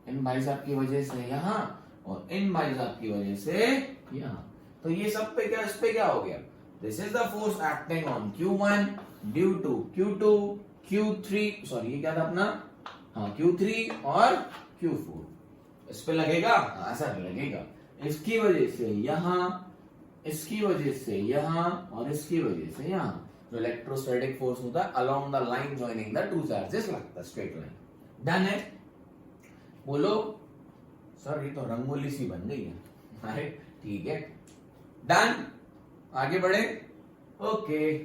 इन भाई साहब की वजह से यहां, और इन भाई साहब की वजह से यहां, तो ये सब पे क्या, इस पे क्या हो गया, this is the force acting on Q1 due to Q2 Q3, sorry ये क्या था अपना, हाँ Q3 और Q4, इस पे लगेगा, हाँ सर लगेगा। इसकी वजह से यहां, इसकी वजह से यहां, और इसकी वजह से यहां जो इलेक्ट्रोस्टैटिक फोर्स होता है along the line joining the two charges लगता है, स्ट्रेट लाइन। डन है? बोलो सर ये तो रंगोली सी बन गई है। अरे ठीक है, डन। आगे बढ़े। ओके,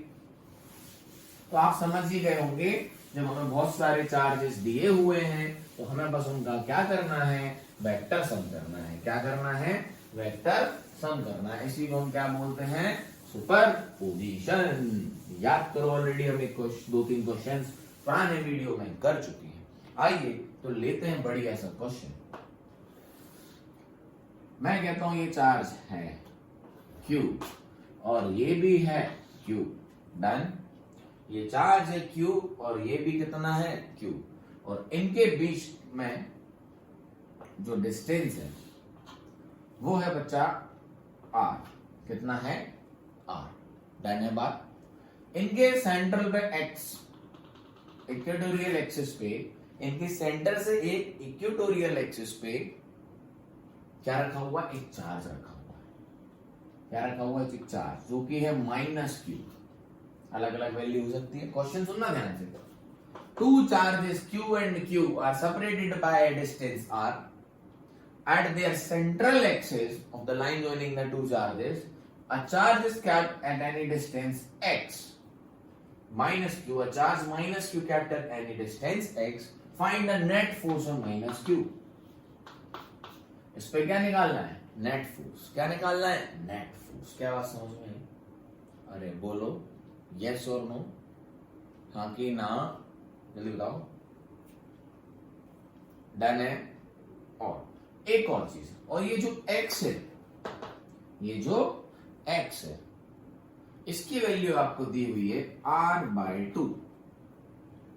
तो आप समझ ही गए होंगे जब हमें बहुत सारे चार्जेस दिए हुए हैं तो हमें बस उनका क्या करना है, वेक्टर सम करना है। क्या करना है? वेक्टर सम करना है। इसी को हम क्या बोलते हैं? सुपरपोजिशन। याद करो, ऑलरेडी हम एक 2-3 क्वेश्चन पुराने वीडियो में कर चुके हैं। आइए तो लेते हैं बढ़िया सा क्वेश्चन। मैं कहता हूं ये चार्ज है Q और ये भी है Q। डन। ये चार्ज है Q और ये भी कितना है Q, और इनके बीच में जो डिस्टेंस है वो है बच्चा R। कितना है? R। डन है बात। इनके सेंट्रल पे X, इक्वेटोरियल एक्सिस पे, इनके सेंटर से एक इक्वेटोरियल एक्सिस पे क्या रखा हुआ? एक चार्ज रखा हुआ है। क्या रखा हुआ है? एक चार्ज, जो कि है -Q। अलग अलग वैल्यू हो सकती है। क्वेश्चन सुनना ध्यान से। Two charges Q and Q are separated by a distance R. At their central axis of the line joining the two charges, a charge is kept at any distance x minus Q. A charge -Q kept at any distance x. Find the net force on -Q. इस पे क्या निकालना है? Net force. क्या निकालना है? Net force. क्या बात समझ में आई? अरे बोलो यस और नो, हाँ कि ना, जल्दी बताओ। डन है। और एक और चीज, और ये जो x है, ये जो x है, इसकी वैल्यू आपको दी हुई है R/2।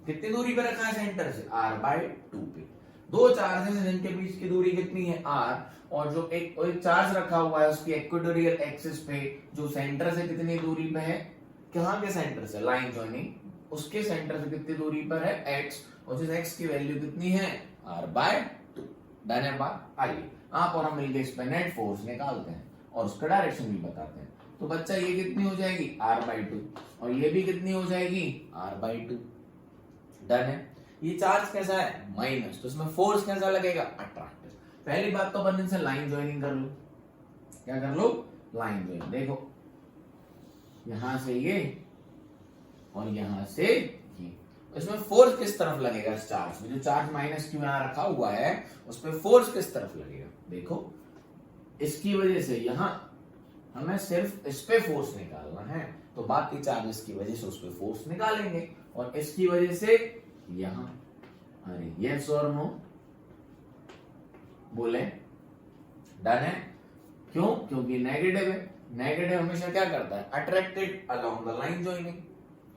कितनी दूरी पे रखा है सेंटर से? R/2 पे। दो चार्जेस हैं जिनके बीच की दूरी कितनी है? R। और जो एक चार्ज रखा हुआ है उसकी इक्वेटोरियल एक्सिस पे, जो सेंटर से कितनी दूरी पे है? कहां के सेंटर से? लाइन जॉइनिंग, उसके सेंटर से कितनी दूरी पर है? x। और जिस x की वैल्यू कितनी है? R/2। डन है बात। आइए आप और हम मिलकर इस पे नेट फोर्स निकालते हैं और उसका डायरेक्शन भी बताते हैं। तो बच्चा ये कितनी हो जाएगी? R/2, और ये भी कितनी हो जाएगी? R/2। डन है। ये चार्ज कैसा है? माइनस, तो इसमें फोर्स कैसा लगेगा? अट्रैक्टिव। पहली बात तो अपन इनसे लाइन ज्वाइनिंग कर लो। क्या कर लो? Line joining. देखो यहां से ये और यहां से ये, इसमें फोर्स किस तरफ लगेगा? इस चार्ज में, जो चार्ज -Q यहां रखा हुआ है उस पर फोर्स किस तरफ लगेगा? देखो इसकी वजह से यहां हमें सिर्फ इस पे फोर्स निकालना है, तो बाकी चार्जेस की वजह से उस पर फोर्स निकालेंगे। और इसकी वजह से यहां, अरे यस और नो बोले। डन है। क्यों? क्योंकि नेगेटिव है। नेगेटिव हमेशा क्या करता है? Attracted along the line joining.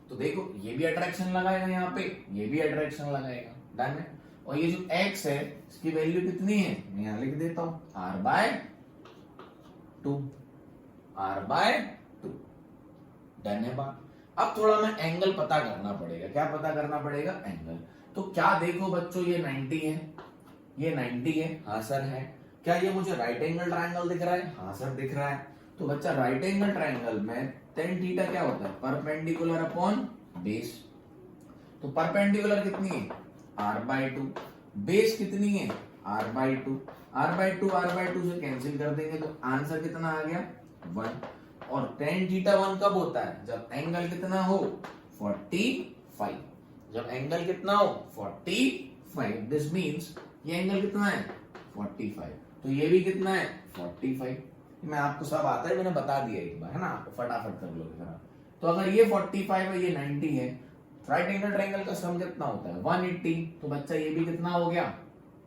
तो देखो ये भी अट्रैक्शन लगाएगा यहाँ पे, ये भी अट्रैक्शन लगाएगा। डन है। और ये जो x है इसकी वैल्यू कितनी है? मैं यहां लिख देता हूं R/2। R/2। डन है बात। अब थोड़ा मैं एंगल पता करना पड़ेगा। क्या पता करना पड़ेगा? एंगल। तो क्या देखो बच्चों, ये 90 है, ये 90 है। हाँ सर है। क्या ये मुझे राइट एंगल ट्रायंगल दिख रहा है? हाँ सर दिख रहा है। तो बच्चा राइट एंगल ट्रायंगल में tan थीटा क्या होता है? Perpendicular upon base. तो परपेंडिकुलर कितनी है? R/2। बेस कितनी है? R/2। R/2 से कैंसिल कर देंगे तो आंसर कितना आ गया? 1। और tan थीटा 1 कब होता है? जब एंगल कितना हो? 45। जब एंगल कितना हो? 45। दिस मींस ये एंगल कितना है? 45। तो ये भी कितना है? 45। मैं आपको सब आता है, मैंने बता दिया एक बार, है ना? आपको फटाफट कर लोगे जरा। तो अगर ये 45 है, ये 90 है, राइट एंगल ट्रायंगल का सम कितना होता है? 180। तो बच्चा ये भी कितना हो गया?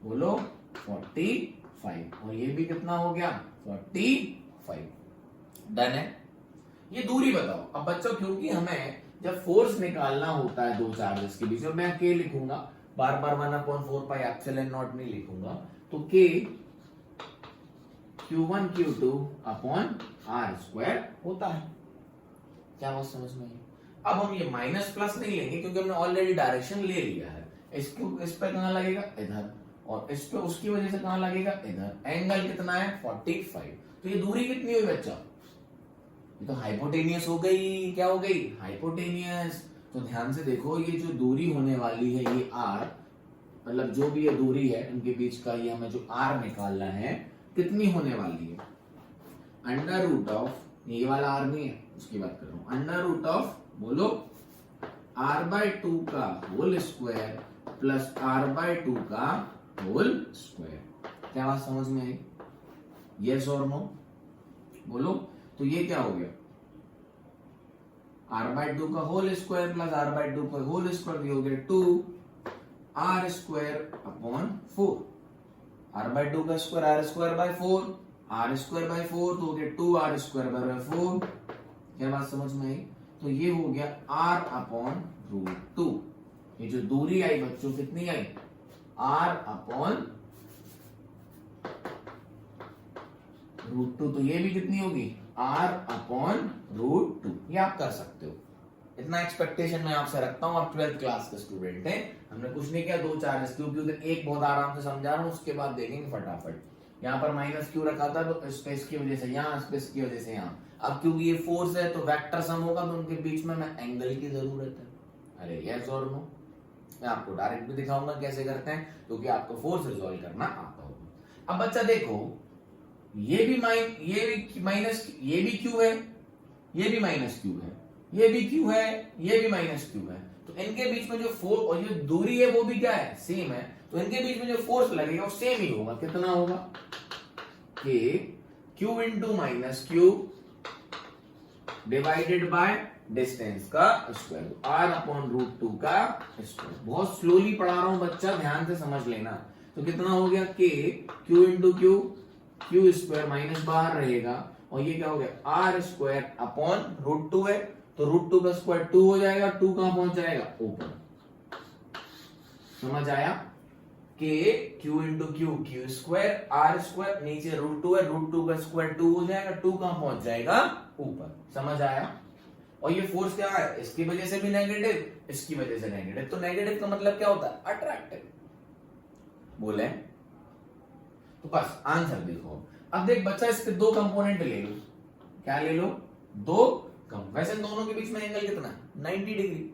बोलो 45। और ये भी कितना हो गया? 45। डन है। ये दूरी बताओ अब बच्चों, क्योंकि हमें जब फोर्स निकालना होता है दो चार्जेस के बीच में, मैं K लिखूंगा, बार बार 1/4πε0 नहीं लिखूंगा, तो K Q1 Q2 upon R² होता है। क्या बात समझ में आई? अब हम ये माइनस प्लस नहीं लेंगे क्योंकि हमने ऑलरेडी डायरेक्शन ले लिया है। इसको इस पे कहां लगेगा? इधर। और इस पे उसकी वजह से कहां लगेगा, इधर। एंगल कितना है 45। तो ये दूरी कितनी हुई बच्चा, ये तो हाइपोटेनियस हो गई। क्या हो गई, हाइपोटेनियस। तो ध्यान से देखो, ये जो दूरी होने वाली है ये r, मतलब जो भी ये दूरी है इनके बीच का, ये हमें जो r निकालना है कितनी होने वाली है, अंडर रूट ऑफ, ये वाला r नहीं है उसकी बात कर रहा हूं, अंडर रूट ऑफ बोलो r/2 का होल स्क्वायर प्लस r/2 का होल स्क्वायर। क्या बात समझ में आई, यस और नो बोलो। तो ये क्या हो गया, r/2 का होल स्क्वायर प्लस r/2 का होल स्क्वायर, ये हो गया 2r स्क्वायर अपॉन 4। r/2 का square r square by 4, r square by 4 तो हो गया 2r स्क्वायर बाय 4। क्या बात समझ में आई। तो ये हो गया r अपॉन रूट 2। ये जो दूरी आई बच्चों कितनी आई, r अपॉन रूट 2। तो ये भी कितनी होगी, r अपॉन रूट 2। ये आप कर सकते हो, इतना एक्सपेक्टेशन मैं आपसे रखता हूं। आप 12th क्लास के स्टूडेंट हैं, हमने कुछ नहीं किया, 2-4 क्योंकि एक बहुत आराम से समझा रहा हूं, उसके बाद देखेंगे फटाफट। यहाँ पर माइनस क्यू रखा था तो स्पेस की वजह से यहाँ, स्पेस की वजह से यहाँ। अब क्योंकि ये फोर्स है तो वेक्टर सम होगा, तो उनके बीच में मैं एंगल की जरूरत है। अरे यस और नो, मैं आपको डायरेक्ट भी दिखाऊंगा कैसे करते हैं, क्योंकि आपको फोर्स रिजॉल्व करना आता होगा। अब बच्चा देखो, ये भी माइनस, ये भी क्यू है, ये भी माइनस क्यू है, ये भी क्यू है, ये भी माइनस क्यू है। तो इनके बीच में जो फोर्स और जो दूरी है वो भी क्या है, सेम है। तो इनके बीच में जो फोर्स लगेगा वो सेम ही होगा। कितना होगा, के Q into minus Q divided by distance का स्क्वायर, r अपॉन रूट 2 का स्क्वायर। बहुत स्लोली पढ़ा रहा हूं बच्चा, ध्यान से समझ लेना। तो कितना हो गया, के Q into Q, Q square minus बाहर रहेगा, और ये क्या हो गया, r स्क्वायर अपॉन रूट 2 है, तो रूट 2 का स्क्वायर 2 हो जाएगा। 2 कहां पहुंच जाएगा, ऊपर। समझ आया, के Q into Q, Q square r square, नीचे रूट 2 है, रूट 2 का स्क्वायर 2 हो जाएगा, 2 कहां पहुंच जाएगा, ऊपर। समझ आया। और ये फोर्स क्या है, इसकी वजह से भी नेगेटिव, इसकी वजह से नेगेटिव। तो नेगेटिव का मतलब क्या होता है, अट्रैक्टिव बोले। तो बस आंसर देखो। अब देख बच्चा, इसके दो कंपोनेंट ले लो। क्या ले लो, दो वैसे इन दोनों के बीच में एंगल कितना है, 90 डिग्री।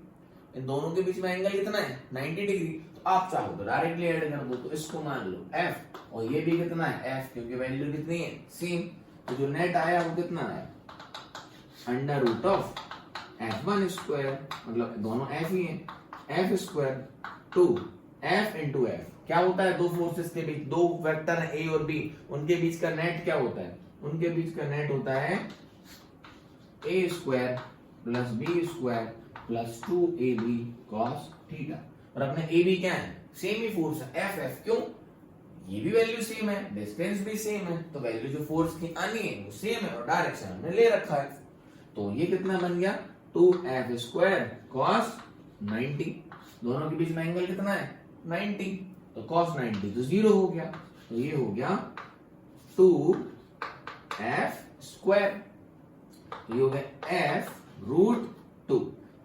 इन दोनों के बीच में एंगल कितना है, 90 डिग्री। तो आप चाहो तो डायरेक्टली ऐड कर दो, तो इसको मान लो f, और ये भी कितना है f, क्योंकि वैल्यू कितनी है, सेम। तो जो नेट आया वो कितना आया, under root of f1 square, मतलब दोनों f ही है, f square 2 f into f। क्या होता है, दो फोर्सेस के बीच, दो वेक्टर है a और b, उनके बीच का नेट क्या होता है, उनके बीच का नेट होता है a square plus b square plus 2ab cos theta. और अपने ab क्या है, सेम ही फोर्स है, f क्यों, ये भी वैल्यू सेम है, डिस्टेंस भी सेम है, तो वैल्यू जो फोर्स की आनी है वो सेम है, और डायरेक्शन हमने ले रखा है। तो ये कितना बन गया, 2f स्क्वायर cos 90। दोनों के बीच में एंगल कितना है, 90, तो cos 90 तो 0 हो गया। तो ये हो गया 2f स्क्वायर, ये हो गया f रूट 2।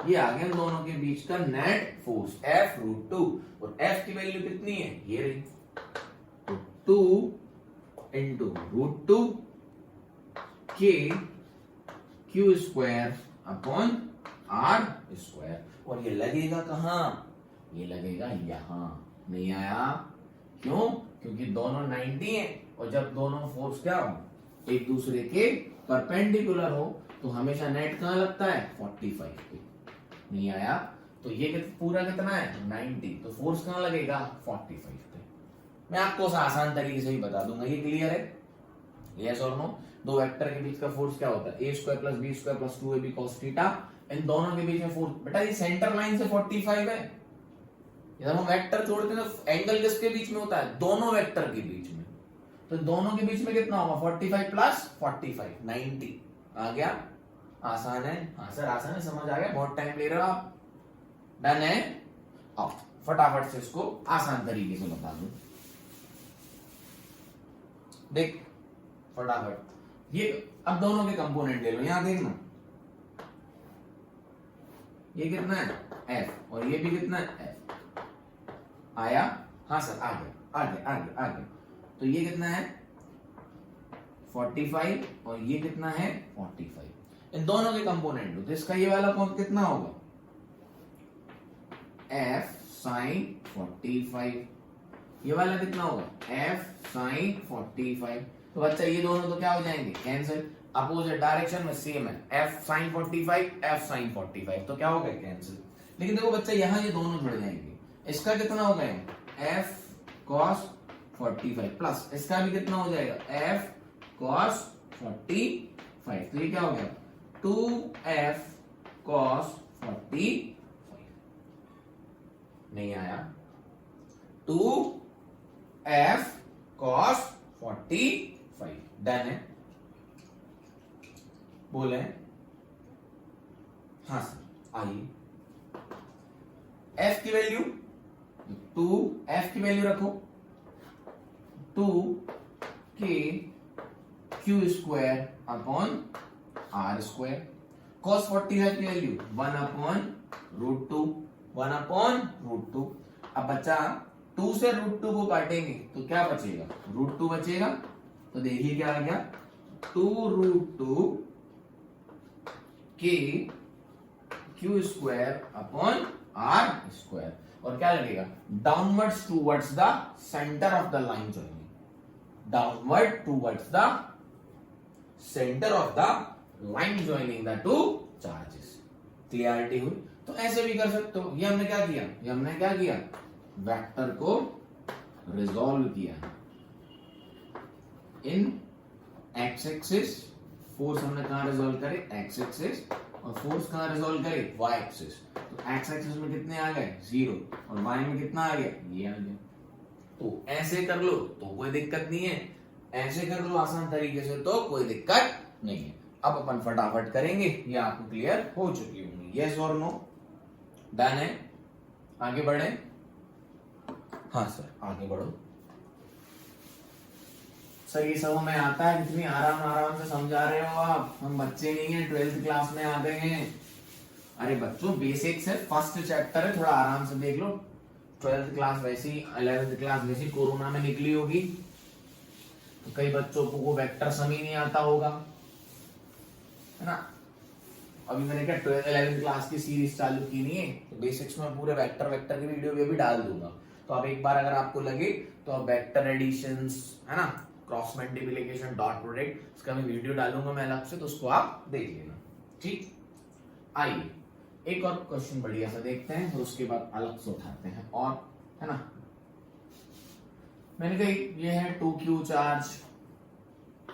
ये आ गया दोनों के बीच का नेट फोर्स, f रूट 2। और f की वैल्यू कितनी है, ये रही, तो 2 into root 2 K Q square upon r square. और ये लगेगा कहां, ये लगेगा यहां। नहीं आया, क्यों, क्योंकि दोनों 90 है, और जब दोनों फोर्स क्या हो, एक दूसरे के परपेंडिकुलर हो, तो हमेशा नेट कहां लगता है, 45 पे। नहीं आया, तो ये पूरा कितना है, 90, तो फोर्स कहां लगेगा, 45 पे। मैं आपको आसान तरीके से ही बता दूंगा, ये क्लियर है, यस और नो। दो वेक्टर के बीच का फोर्स क्या होता है, A square plus B square plus 2ab cos theta. इन दोनों के बीच में फोर्स, बेटा ये सेंटर लाइन से 45 है। जब हम वेक्टर जोड़ते हैं तो एंगल किसके बीच में होता है, दोनों वेक्टर के बीच में। तो दोनों के बीच में कितना होगा, 45 प्लस 45 90 आ गया। आसान है, हाँ सर आसान है, समझ आ गया, बहुत टाइम ले रहे हो आप, डन है। अब फटाफट से इसको आसान तरीके से बता दूं, देख फटाफट। ये अब दोनों के कंपोनेंट ले लो, यहां देखना, ये कितना है f, और ये भी कितना है f। आया, हाँ सर आ गया। आगे आगे आगे। तो ये कितना है 45 और ये कितना है 45। इन दोनों के कंपोनेंट लो तो इसका ये वाला कौन कितना होगा f sin 45, ये वाला कितना होगा f sin 45। तो बच्चा ये दोनों तो क्या हो जाएंगे कैंसिल, अपोजिट डायरेक्शन में सेम है f sin 45 f sin 45 तो क्या हो गया कैंसिल। लेकिन देखो बच्चा यहाँ ये दोनों जुड़ जाएंगे, इसका कितना हो गया f cos 45 प्लस इसका भी कितना हो जाएगा f cos 45, तो ये क्या हो गया 2f cos 45, नहीं आया 2f cos 45 डन है, बोले हाँ सर आइए f की वैल्यू 2f की वैल्यू रखो 2k q square upon r square, cos 45 की value 1 upon root 2, 1 upon root 2। अब बच्चा 2 से रूट 2 को काटेंगे तो क्या बचेगा रूट 2 बचेगा, तो देखिए क्या आ गया 2 root 2 K Q square upon R square, और क्या लगेगा downwards towards the centre of the line joining, downward towards the centre of the line joining the two charges. Clarity हुई। तो ऐसे भी कर सकते हो, ये हमने क्या किया, ये हमने क्या किया वेक्टर को रिजॉल्व किया इन एक्स एक्सिस, फोर्स हमने कहां रिजॉल्व करे एक्स एक्सिस, और फोर्स कहां रिजॉल्व करे वाई एक्सिस। तो एक्स एक्सिस में कितने आ गए 0 और वाई में कितना आ गया ये आ गया। तो ऐसे कर लो तो कोई दिक्कत नहीं है, ऐसे कर लो आसान तरीके से तो कोई दिक्कत नहीं है। अब अपन फटाफट करेंगे, ये आपको क्लियर हो चुकी होंगी, यस और नो डन है। आगे बढ़े, हाँ सर आगे बढ़ो। सर ये सब हमें आता है, कितनी आराम आराम से समझा रहे हो आप, हम बच्चे नहीं है 12th क्लास में आ गए हैं। अरे बच्चों बेसिक्स है, फर्स्ट चैप्टर है, थोड़ा आराम से देख लो। 12th क्लास वैसी 11th क्लास वैसी कोरोना में निकली होगी, तो कई बच्चों को वेक्टर सम ही नहीं आता होगा, है ना। अभी मैंने क्या 11th क्लास की सीरीज चालू की नहीं है, तो बेसिक्स में पूरे वेक्टर वेक्टर की वीडियो भी डाल दूंगा। तो अब एक बार अगर आपको लगे तो अब वेक्टर एडिशंस है ना, क्रॉस मल्टीप्लिकेशन, डॉट प्रोडक्ट, उसका मैं वीडियो डालूंगा मैं अलग से, तो उसको आप देख लेना। ठीक, आइए एक और क्वेश्चन बढ़िया सा देखते हैं, फिर उसके बाद अलग से उठाते हैं, और है ना मैंने कही ये है 2q चार्ज,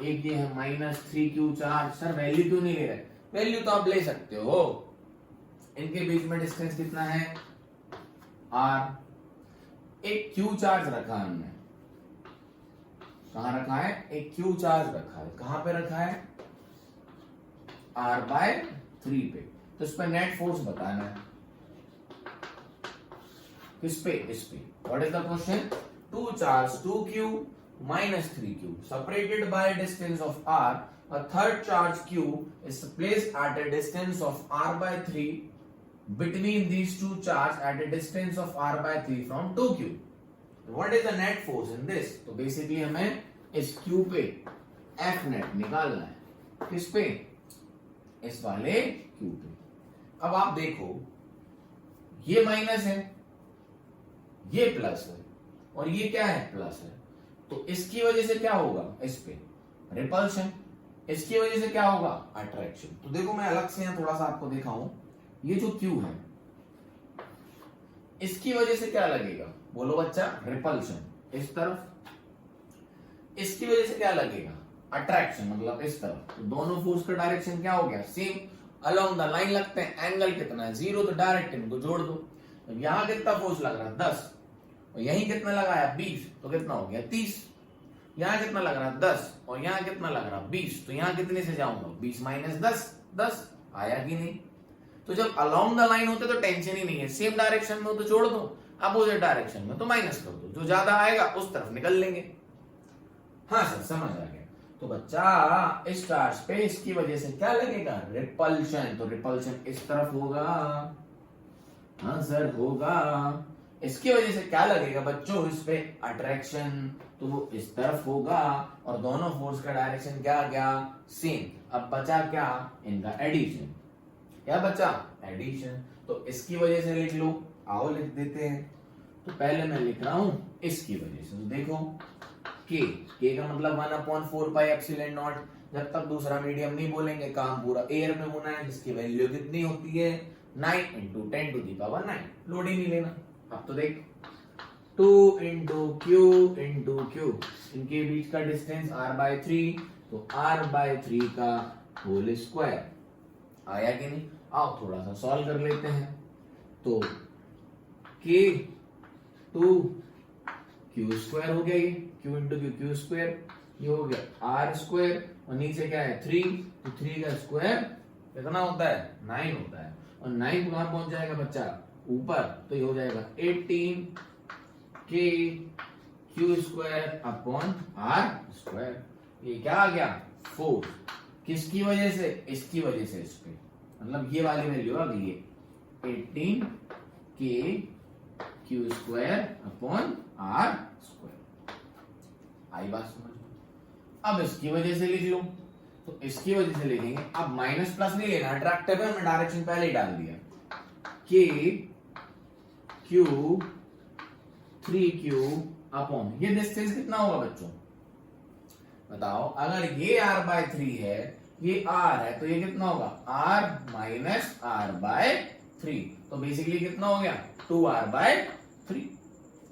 एक ये है -3q चार्ज। सर वैल्यू क्यों नहीं ले रहे, वैल्यू तो आप ले सकते हो, इनके बीच में डिस्टेंस कितना है r, एक q चार्ज रखा है हमने, कहां रखा है एक q चार्ज रखा है, कहां पे रखा है r/3 पे। तो इस पे नेट फोर्स बताना है, किस पे इस पे। What is the question, 2 charge 2q -3q separated by a distance of r, a third charge q is placed at a distance of r/3 between these two charges at a distance of r/3 from 2q. What is the net force in this? तो basically हमें इस q पे F net निकालना है, किस पे इस वाले q पे। अब आप देखो ये माइनस है, ये प्लस है, और ये क्या है प्लस है, तो इसकी वजह से क्या होगा इस पे रिपल्शन, इसकी वजह से क्या होगा अट्रैक्शन। तो देखो मैं अलग से यहां थोड़ा सा आपको दिखाऊं, ये जो Q है इसकी वजह से क्या लगेगा बोलो बच्चा रिपल्शन इस तरफ, इसकी वजह से क्या लगेगा अट्रैक्शन मतलब इस तरफ। तो दोनों फोर्स का डायरेक्शन क्या हो गया सेम, अलोंग द लाइन लगते हैं, एंगल कितना है 0, तो डायरेक्ट इनको जोड़ दो। तो यहां कितना फोर्स लग रहा है 10, और यहीं कितना लगाया 20, तो कितना हो गया 30। यहां कितना लग रहा है 10, और यहां कितना लग रहा है 20, तो यहां कितने से जाऊंगा 20 - 10, 10 आया कि नहीं। तो जब अलोंग द लाइन होते तो टेंशन ही नहीं है, सेम डायरेक्शन में हो तो जोड़ दो, अपोजिट डायरेक्शन में तो माइनस कर दो, जो ज्यादा आएगा उस तरफ निकल लेंगे। हाँ सर समझ आ गया। तो बच्चा इस चार्ज पे इसकी वजह से क्या लगेगा रिपल्शन, तो रिपल्शन इस तरफ होगा, हाँ सर होगा, इसकी वजह से क्या लगेगा बच्चों, इस पे अट्रैक्शन, तो वो इस तरफ होगा और दोनों फोर्स का डायरेक्शन क्या आ गया, सेम। अब बचा क्या, इनका एडिशन। क्या बचा, एडिशन। तो इसकी वजह से लिख लो, आओ लिख देते हैं। तो पहले मैं लिख रहा हूं इसकी वजह से, तो देखो के का मतलब 1/4πε0। जब तक दूसरा मीडियम नहीं बोलेंगे काम पूरा एयर में होना है, जिसकी वैल्यू कितनी होती है 9 × 10⁹ लोड ही नहीं लेना। अब तो देख 2 × Q, इनके बीच का डिस्टेंस r/3, तो r/3 का होल स्क्वायर आया कि नहीं। आओ थोड़ा सा सॉल्व कर लेते हैं। तो Q² हो गया, ये Q × Q², ये हो गया r², और नीचे क्या है 3, तो 3 का स्क्वायर कितना होता है 9 होता है, और 9 कहां पहुंच जाएगा बच्चा, ऊपर, तो ये हो जाएगा 18kQ²/r²। ये क्या आ गया 4, किसकी वजह से, इसकी वजह से, इस पे मतलब ये वाली वैल्यू आ गई है 18kQ²/r²। आई बात समझ में। अब इसकी वजह से लिख लो, तो इसकी वजह से लिखेंगे, अब माइनस प्लस नहीं लेना, अट्रैक्टिव है, मैं डायरेक्शन पहले ही डाल दिया, Q3Q ये डिस्टेंस कितना होगा बच्चों बताओ। अगर ये r/3 है, ये r है, तो ये कितना होगा r - r/3, तो बेसिकली कितना हो गया 2r/3।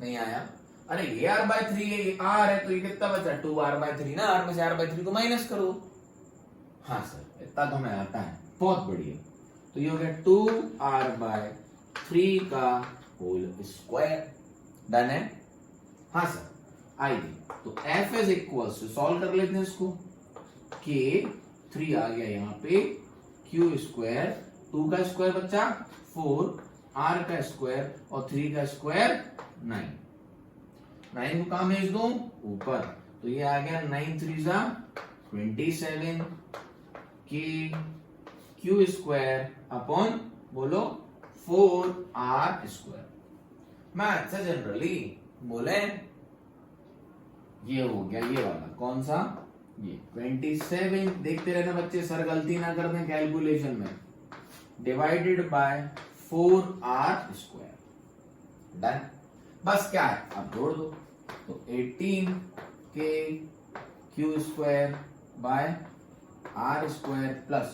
नहीं आया, अरे ये r/3 है, ये r है, तो ये कितना बचा 2r/3 ना, r में से r/3 को माइनस करो। हाँ सर, इतना तो हमें आता है, बहुत बढ़िया। तो ये हो गया 2r/3 का होल स्क्वायर। डन है, हाँ सर आइए। तो f is equal to, solve कर लेते हैं इसको, K3 आ गया यहाँ पे, Q², 2 का स्क्वायर बच्चा 4, r का स्क्वायर और 3 का स्क्वायर 9। 9 को कहां भेज दूं, ऊपर, तो ये आ गया 9 3 27 Q² बोलो 4r²। मैथ से जनरली बोले, ये हो गया ये वाला, कौन सा, ये 27, देखते रहना बच्चे, सर गलती ना कर दें कैलकुलेशन में, डिवाइडेड बाय 4r²। डन, बस क्या है, अब जोड़ दो, तो 18kQ²/r² प्लस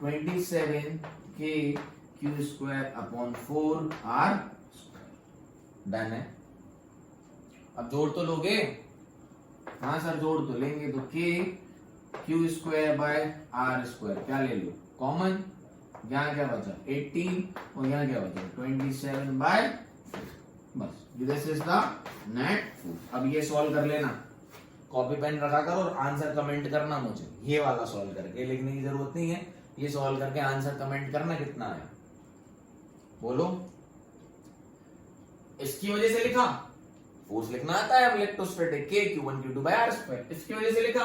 27kQ²/4r²। डन है। अब जोड़ तो लोगे, हाँ सर जोड़ तो लेंगे, तो Q²/r², क्या ले लो कॉमन, यहाँ क्या बचा 18 और यहाँ क्या बचा 27/4। बस this is the net food. अब ये सॉल्व कर लेना, कॉपी पेन रखा करो और आंसर कमेंट करना मुझे, ये वाला सॉल्व करके, लिखने की जरूरत नहीं है, ये सॉल्व करके आंसर कमेंट करना कितना आया बोलो। इसकी वजह से लिखा, फोर्स लिखना आता है, अब इलेक्ट्रोस्टैटिक Q1 Q2/r², इसकी वजह से लिखा,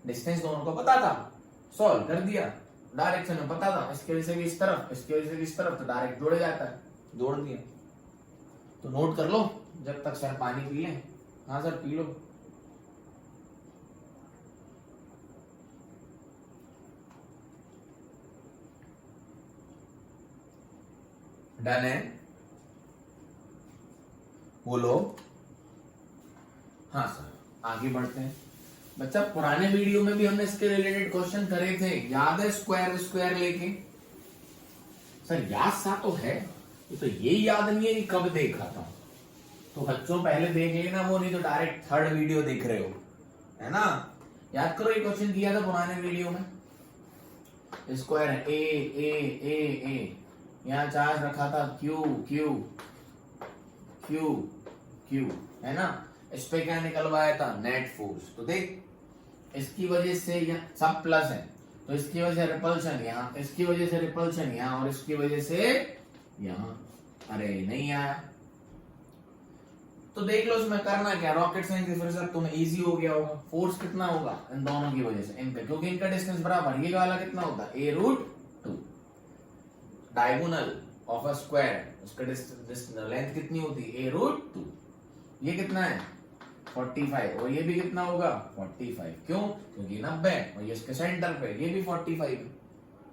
डिस्टेंस दोनों को पता था, सॉल्व कर दिया, डायरेक्शन में पता था, इसकी वजह से भी इस तरफ, इसकी वजह से भी इस तरफ, तो डायरेक्ट जोड़े जाता है, जोड़ दिया। तो नोट कर लो जब तक सर पानी पी लें। हाँ सर पी लो। डन है, बोलो। हाँ सर आगे बढ़ते हैं बच्चा, पुराने वीडियो में भी हमने इसके रिलेटेड क्वेश्चन करे थे, याद है, स्क्वायर स्क्वायर लेके। सर याद सा तो है, तो ये याद नहीं है कि कब देखा था, तो बच्चों पहले देख लेना वो, नहीं तो डायरेक्ट थर्ड वीडियो देख रहे हो, है ना। याद करो, ये क्वेश्चन किया था पुराने वीडियो में, स्क्वायर है ए ए ए ए, यहाँ चार्ज रखा था क्यू क्यू क्यू क्यू, है ना। इस पे क्या निकलवाया था, नेट फोर्स। तो देख इसकी वजह से यहाँ सब प्लस है, तो इसकी वजह से रिपल्शन यहाँ, इसकी वजह से रिपल्शन यहाँ, और इसकी वजह से यहाँ। अरे नहीं आया, तो देख लो इसमें करना क्या, रॉकेट साइंस की फिर से तुम्हें इजी हो गया होगा। फोर्स कितना होगा इन दोनों की वजह से, इन पे, क्योंकि इनका डिस्टेंस बराबर, ये वाला कितना होता है a√2, diagonal of a square, उसका लेंथ कितनी होती है, a√2। ये कितना है 45, और ये भी कितना होगा 45। क्यों, क्योंकि 90 और ये इसके सेंटर पे, ये भी 45 है।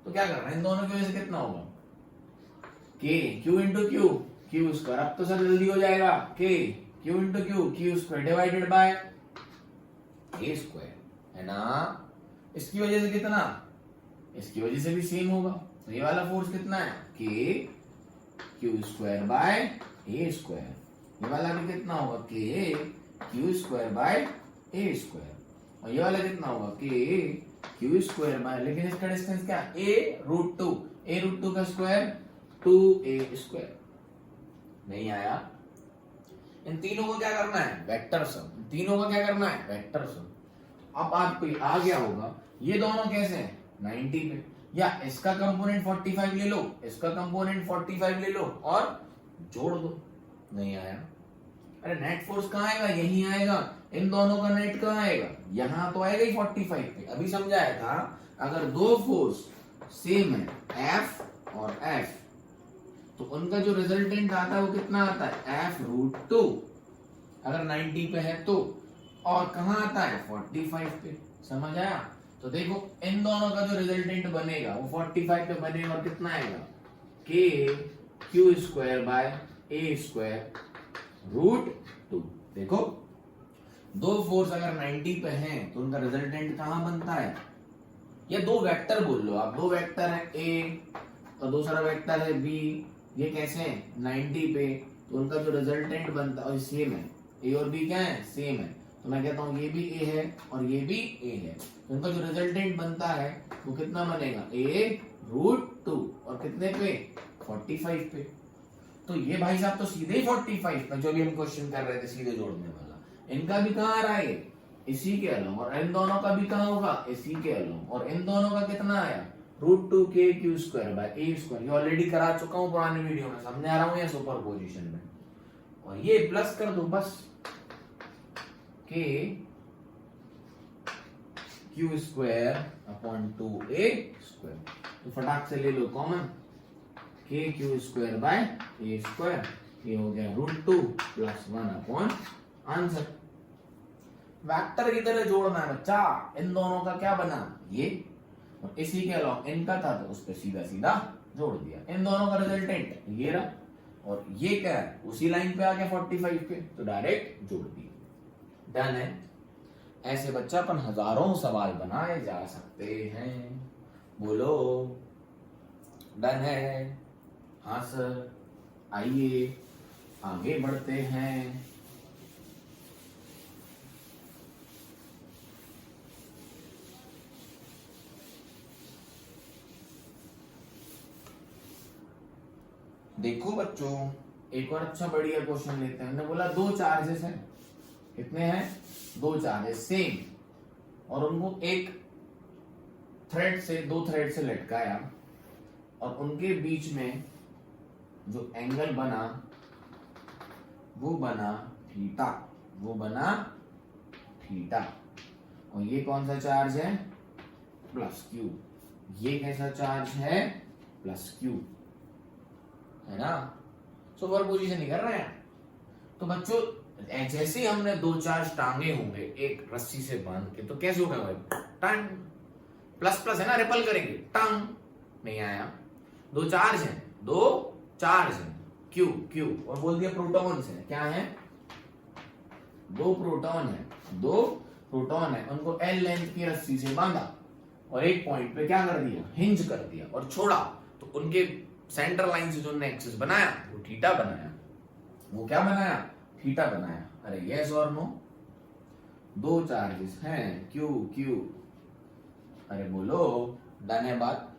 तो क्या करना है, इन दोनों की वजह से कितना होगा, k q into Q, Q square. अब तो सर जल्दी हो जाएगा, k q into Q, Q square divided by a square, है ना। इसकी वजह से कितना, इसकी वजह से भी सेम होगा। तो ये वाला फोर्स कितना है, k q square by a square. ये वाला भी कितना होगा, k q square by a square. और ये वाला कितना होगा, k q स्क्वायर बाय, लेकिन इसका डिस्टेंस क्या, a√2, a√2 का स्क्वायर 2a स्क्वायर। नहीं आया। इन तीनों को क्या करना है, वेक्टर सम। तीनों को क्या करना है, वेक्टर सम। अब आपको आ गया होगा ये दोनों कैसे हैं 90 पे, या इसका कंपोनेंट 45 ले लो, इसका कंपोनेंट 45 ले लो और जोड़ दो। नहीं आया। अरे नेट फोर्स कहाँ आएगा, यही आएगा। इन दोनों का नेट कहाँ आएगा, यहां तो आएगा ही 45 पे। अभी समझाया था, अगर दो फोर्स सेम है F और F, तो उनका जो रिजल्टेंट आता है वो कितना आता है, F√2 अगर 90 पे है तो, और कहां आता है 45 पे। समझ आया। तो देखो इन दोनों का जो रिजल्टेंट बनेगा वो 45 पे बनेगा, और कितना आएगा, k q square by a square √2। देखो दो फोर्स अगर 90 पे हैं तो उनका रिजल्टेंट कहां बनता है, या दो वेक्टर बोल लो आप, दो वेक्टर है a और दूसरा वेक्टर है b। ये कैसे हैं 90 पे, तो उनका जो रिजल्टेंट बनता है सेम है, a और b क्या है, सेम है। तो मैं कहता हूं ये भी a है और ये भी a है, तो उनका जो रिजल्टेंट बनता है वो कितना बनेगा, a√2 और कितने पे 45 पे। तो ये भाई साहब तो सीधे ही 45 पे, जो भी हम क्वेश्चन कर रहे थे सीधे जोड़ने वाला, इनका भी कहाँ आ रहा है, इसी के अलोंग, और इन दोनों का भी कहाँ होगा, इसी के अलोंग। और इन दोनों का कितना आया, √2 k q square by a square. ये ऑलरेडी करा चुका हूं पुराने वीडियो में, समझा रहा हूं या सुपर पोजिशन में। और ये प्लस कर दो बस, k q square upon 2a square. तो फटाक से ले लो common, k q square by a square, ये हो गया √2 प्लस 1 अपॉन आंसर। वेक्टर की तरह जोड़ना है बच्चा। इन दोनों का क्या बना, ये, और इसी के अलावा इनका था तो उस पर सीधा सीधा जोड़ दिया। इन दोनों का रिजल्टेंट ये रहा, और ये क्या है उसी लाइन पे आ गया 45 पे, तो डायरेक्ट जोड़ दिया। डन है। ऐसे बच्चा अपन हजारों सवाल बनाए जा सकते हैं। बोलो डन है, हाँ सर। आइए आगे बढ़ते हैं। देखो बच्चों, एक और अच्छा बढ़िया क्वेश्चन लेते हैं। हमने बोला दो चार्जेस हैं, कितने हैं, दो चार्जेस सेम, और उनको एक थ्रेड से, दो थ्रेड से लटकाया, और उनके बीच में जो एंगल बना वो बना थीटा, वो बना थीटा। और ये कौन सा चार्ज है, प्लस क्यू। ये कैसा चार्ज है, प्लस क्यू, है ना। सुपर पोजीशन नहीं कर रहे हैं। तो बच्चों जैसे ही हमने दो चार्ज टांगे होंगे एक रस्सी से बांध के, तो कैसे होगा भाई, टंग, प्लस प्लस है ना, रिपल करेंगे, टंग। नहीं आया। दो चार्ज हैं, दो चार्ज हैं, क्यू क्यू, और बोल दिया प्रोटॉन्स है, क्या है, दो प्रोटॉन है, दो प्रोटॉन है, उनको एल लेंथ की रस्सी से बांधा और एक पॉइंट पे क्या कर दिया, हिंज कर दिया और छोड़ा। तो उनके सेंटर लाइन से जो एक्सिस बनाया वो थीटा बनाया। वो क्या बनाया, थीटा बनाया। अरे यस और नो, दो चार्जेस हैं क्यू क्यू। अरे बोलो डन है बात,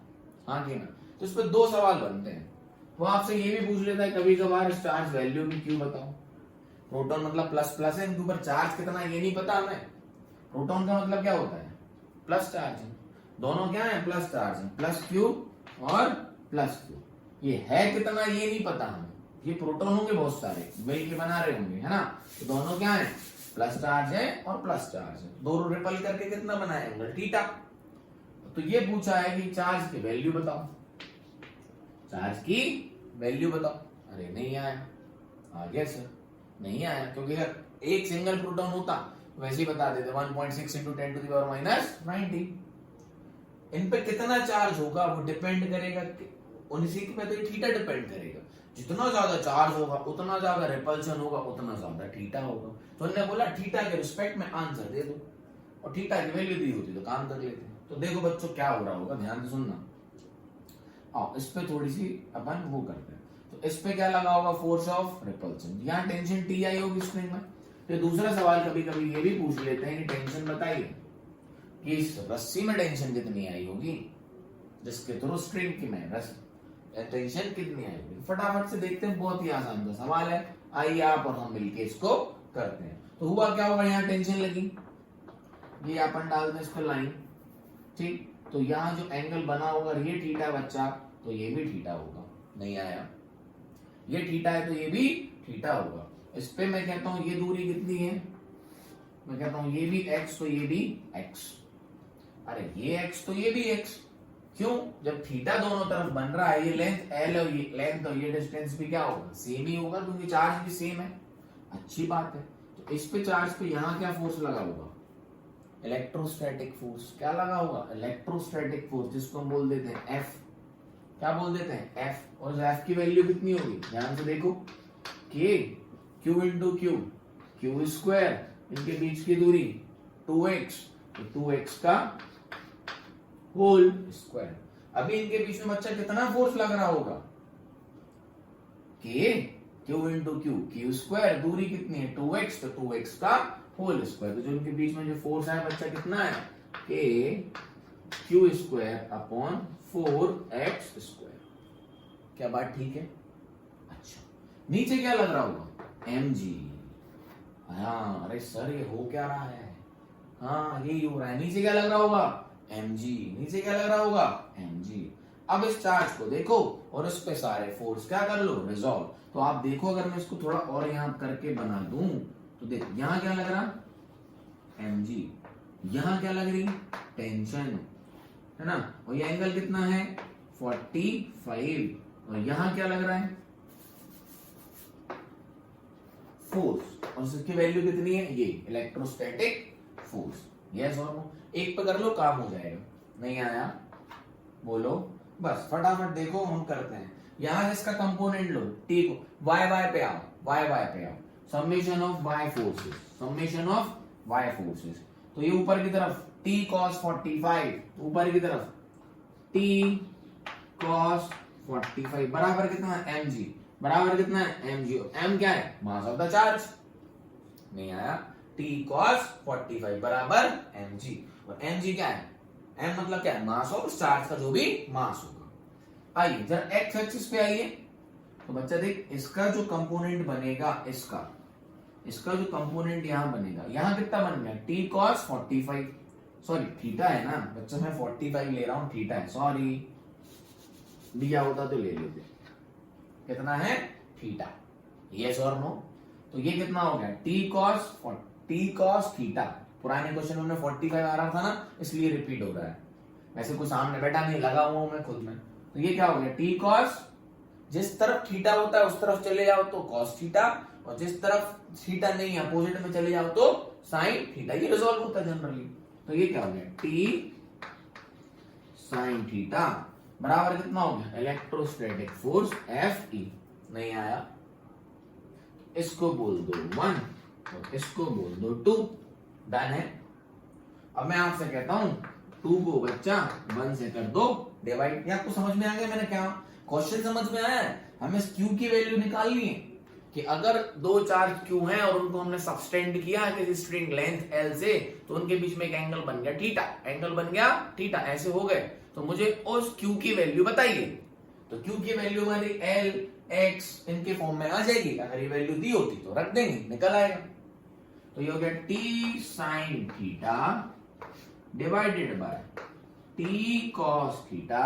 हाँ कि ना। तो इस पर दो सवाल बनते हैं। वो आपसे ये भी पूछ लेता है कभी कभार, इस चार्ज वैल्यू की क्यू बताओ। प्रोटॉन मतलब प्लस प्लस है, इनके ऊपर चार्ज कितना ये नहीं पता हमें। प्रोटॉन का मतलब क्या होता है, प्लस चार्ज है। दोनों क्या है, प्लस चार्ज है, प्लस क्यू और प्लस क्यू। ये है कितना ये नहीं पता हमें। ये प्रोटॉन होंगे बहुत सारे, मिल के बना रहे होंगे, है ना। तो दोनों क्या है, प्लस चार्ज है और प्लस चार्ज है, दोनों रिपल करके कितना बनाए, एंगल थीटा। तो ये पूछा है कि चार्ज की वैल्यू बताओ, चार्ज की वैल्यू बताओ। अरे नहीं आया। आ गया सर, नहीं आया, क्योंकि अगर एक सिंगल प्रोटॉन होता वैसे ही बता देते 1.6 into 10 to the power minus 90। इन पे कितना चार्ज होगा वो डिपेंड करेगा, उसी पे तो थीटा डिपेंड करेगा। जितना ज्यादा चार्ज होगा उतना ज्यादा रिपल्शन होगा, उतना ज्यादा थीटा होगा। तो उन्होंने बोला थीटा के रिस्पेक्ट में आंसर दे दो, और थीटा की वैल्यू दी होती तो काम कर लेते। तो देखो बच्चों क्या हो रहा होगा, ध्यान से सुनना। आओ इस पे थोड़ी सी अपन वो करते हैं। तो इस पे क्या लगा होगा, फोर्स ऑफ रिपल्शन। यहाँ टेंशन टी आई होगी स्प्रिंग में। तो दूसरा सवाल कभी कभी ये भी पूछ लेते हैं कि टेंशन बताइए कि इस रस्सी में टेंशन कितनी आई होगी, जिसके थ्रू स्ट्रिंग की में टेंशन कितनी आई होगी। फटाफट से देखते हैं, बहुत ही आसान सा सवाल है। आइए आप और हम मिलके इसको करते हैं। तो हुआ क्या होगा, यहाँ टेंशन लगी, ये अपन डालते हैं इस पर लाइन, ठीक। तो यहाँ जो एंगल बना होगा ये थीटा बच्चा, तो ये भी थीटा होगा। नहीं आया, ये थीटा है तो ये भी थीटा होगा। इस पे मैं कहता हूं ये दूरी कितनी है, मैं कहता हूं ये भी x तो ये भी x। अरे ये x तो ये भी x, क्यों? जब थीटा दोनों तरफ बन रहा है, ये लेंथ l और ये लेंथ और ये डिस्टेंस भी क्या होगा, सेम ही होगा, क्योंकि चार्ज भी सेम है। अच्छी बात है। तो इस पे चार्ज पे यहाँ क्या फोर्स लगा होगा, इलेक्ट्रोस्टैटिक फोर्स। क्या लगा होगा, इलेक्ट्रोस्टैटिक फोर्स, जिसको हम बोल देते हैं F। क्या बोल देते हैं, F। और F की वैल्यू कितनी होगी, ध्यान से देखो, K Q into Q, Q square, इनके बीच की दूरी 2x, तो 2x का होल स्क्वायर। अभी इनके बीच में बच्चा कितना फोर्स लग रहा होगा, K Q into Q, Q square, दूरी कितनी है 2x, तो 2x का होल स्क्वायर। तो जो इनके बीच में जो फोर्स है बच्चा कितना है, K Q square upon 4x square. क्या बात ठीक है? अच्छा, नीचे क्या लग रहा होगा, mg। हाँ, अरे सर ये हो क्या रहा है, हाँ यही हो रहा है। नीचे क्या लग रहा होगा, mg। नीचे क्या लग रहा होगा, mg। अब इस चार्ज को देखो और इस पे सारे फोर्स क्या कर लो, रिजॉल्व। तो आप देखो, अगर मैं इसको थोड़ा और यहां करके बना दूं तो देख, यहां क्या लग रहा, mg। यहां क्या लग रही, टेंशन, है ना। और ये एंगल कितना है, 45। और यहां क्या लग रहा है, फोर्स। और इसकी वैल्यू कितनी है, ये इलेक्ट्रोस्टैटिक फोर्स। यस और नो, एक पे कर लो काम हो जाएगा। नहीं आया, बोलो, बस फटाफट देखो हम करते हैं। यहां इसका कंपोनेंट लो, टी को, वाई वाई पे आओ, वाई वाई पे आओ, summation of Y forces, summation of Y forces. तो ये ऊपर की तरफ t cos 45, ऊपर की तरफ t cos 45 बराबर कितना है, mg। बराबर कितना है, mg। m क्या है, मास ऑफ द चार्ज। नहीं आया, t cos 45 बराबर mg। और mg क्या है, m मतलब क्या है, मास ऑफ चार्ज का जो भी मास होगा। आइए जरा x एक्सिस पे आइए। तो बच्चा देख, इसका जो कंपोनेंट बनेगा, इसका जो कंपोनेंट यहां बनेगा, यहां कितना बन गया, t cos 45, सॉरी थीटा है ना बच्चा, मैं 45 ले रहा हूं, थीटा है, सॉरी दिया होता तो ले लेते। कितना है, थीटा। यस और नो। तो ये कितना हो गया, t cos थीटा। पुराने क्वेश्चन में 45 आ रहा था ना, इसलिए रिपीट हो रहा है। वैसे कोई सामने बैठा नहीं, लगा हुआ हूं मैं खुद में। तो ये क्या हो गया, t cos, जिस तरफ थीटा होता है उस तरफ चले जाओ तो cos थीटा, और जिस तरफ थीटा नहीं अपोजिट में चले जाओ तो sin थीटा। ये रिजॉल्व होता है जनरली। तो ये क्या हो गया, t sin थीटा बराबर कितना हो गया, इलेक्ट्रोस्टैटिक फोर्स Fe। नहीं आया, इसको बोल दो 1 और इसको बोल दो 2। डन है। अब मैं आपसे कहता हूं 2 को बच्चा 1 से कर दो डिवाइड। ये आपको समझ में आ गया मैंने क्या क्वेश्चन समझ में आया है? हमें Q की वैल्यू निकालनी है कि अगर दो चार्ज Q हैं और उनको हमने सबस्टेंड किया किसी स्ट्रिंग लेंथ L से, तो उनके बीच में एक एंगल बन गया थीटा, एंगल बन गया थीटा, ऐसे हो गए। तो मुझे उस Q की वैल्यू बताइए। तो Q की वैल्यू हमारी L X इनके फॉर्म में आ जाएगी। अगर ये वैल्यू दी होती तो रख देंगे, निकल आएगा। तो ये हो गया t sin theta divided by t cos theta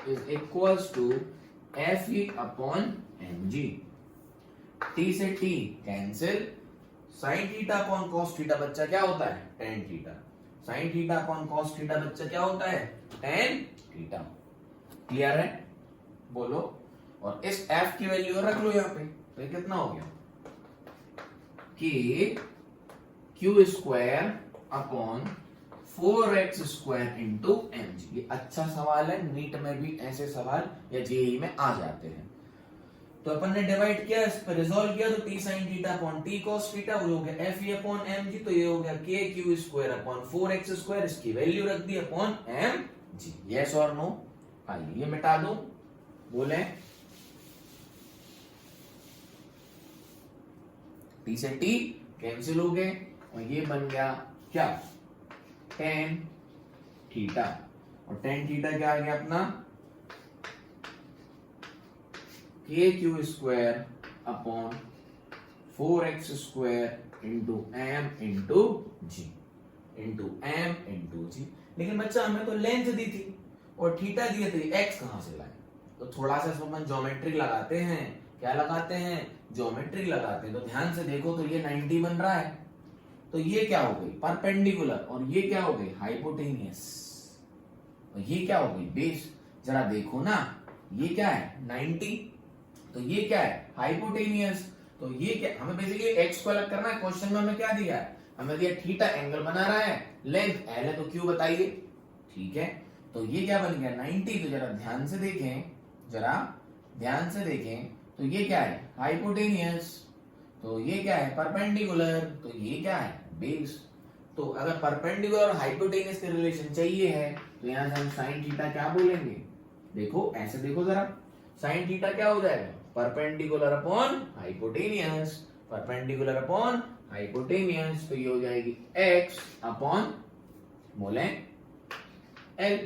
is equals to Fe upon mg। t से t cancel, sin theta upon cos theta बच्चा क्या होता है, tan theta. sin theta upon cos theta बच्चा क्या होता है, tan थीटा। क्लियर है, बोलो। और इस f की वैल्यू रख लो यहाँ पे, तो ये कितना हो गया k Q square upon 4x square into M G. ये अच्छा सवाल है, नीट में भी ऐसे सवाल या जेई में आ जाते हैं। तो अपन ने डिवाइड किया, इस पर रिजोल्व किया, तो t sin theta upon t cos theta वो हो गया f अपॉन एम जी, तो ये हो गया k Q square upon 4x square, इसकी वैल्यू रख दी अपॉन एम जी। यस और नो? आइए ये मिटा दूं, बोले t से t कैंसिल हो गए और ये बन गया क्या tan थीटा, और tan थीटा क्या आ गया अपना k Q square upon 4x square into M into G, into M into G. लेकिन बच्चा हमें तो लेंथ दी थी और थीटा दिए थे, x कहां से लाए? तो थोड़ा सा इसमें ज्योमेट्री लगाते हैं। क्या लगाते हैं? ज्योमेट्री लगाते हैं। तो ध्यान से देखो, तो ये 90 बन रहा है, तो ये क्या हो गई परपेंडिकुलर, और ये क्या हो गई हाइपोटेनियस, और ये क्या हो गई बेस। जरा देखो ना, ये क्या है 90, तो ये क्या है हाइपोटेनियस। तो ये क्या, हमें बेसिकली x को अलग करना है। क्वेश्चन में हमें क्या दिया है? हमें दिया थीटा एंगल बना रहा है, लेंथ l है, तो q बताइए। ठीक है, तो ये क्या बन गया 90। तो जरा ध्यान से देखें, जरा ध्यान से देखें, तो ये क्या है हाइपोटेनियस, तो ये क्या है परपेंडिकुलर, तो ये क्या है बेस। तो अगर परपेंडिकुलर और हाइपोटेनियस के रिलेशन चाहिए है, तो यहां से हम साइन थीटा क्या बोलेंगे? देखो ऐसे देखो जरा, साइन थीटा क्या हो जाएगा perpendicular upon hypotenuse, perpendicular upon hypotenuse, तो ये हो जाएगी x अपॉन बोले l,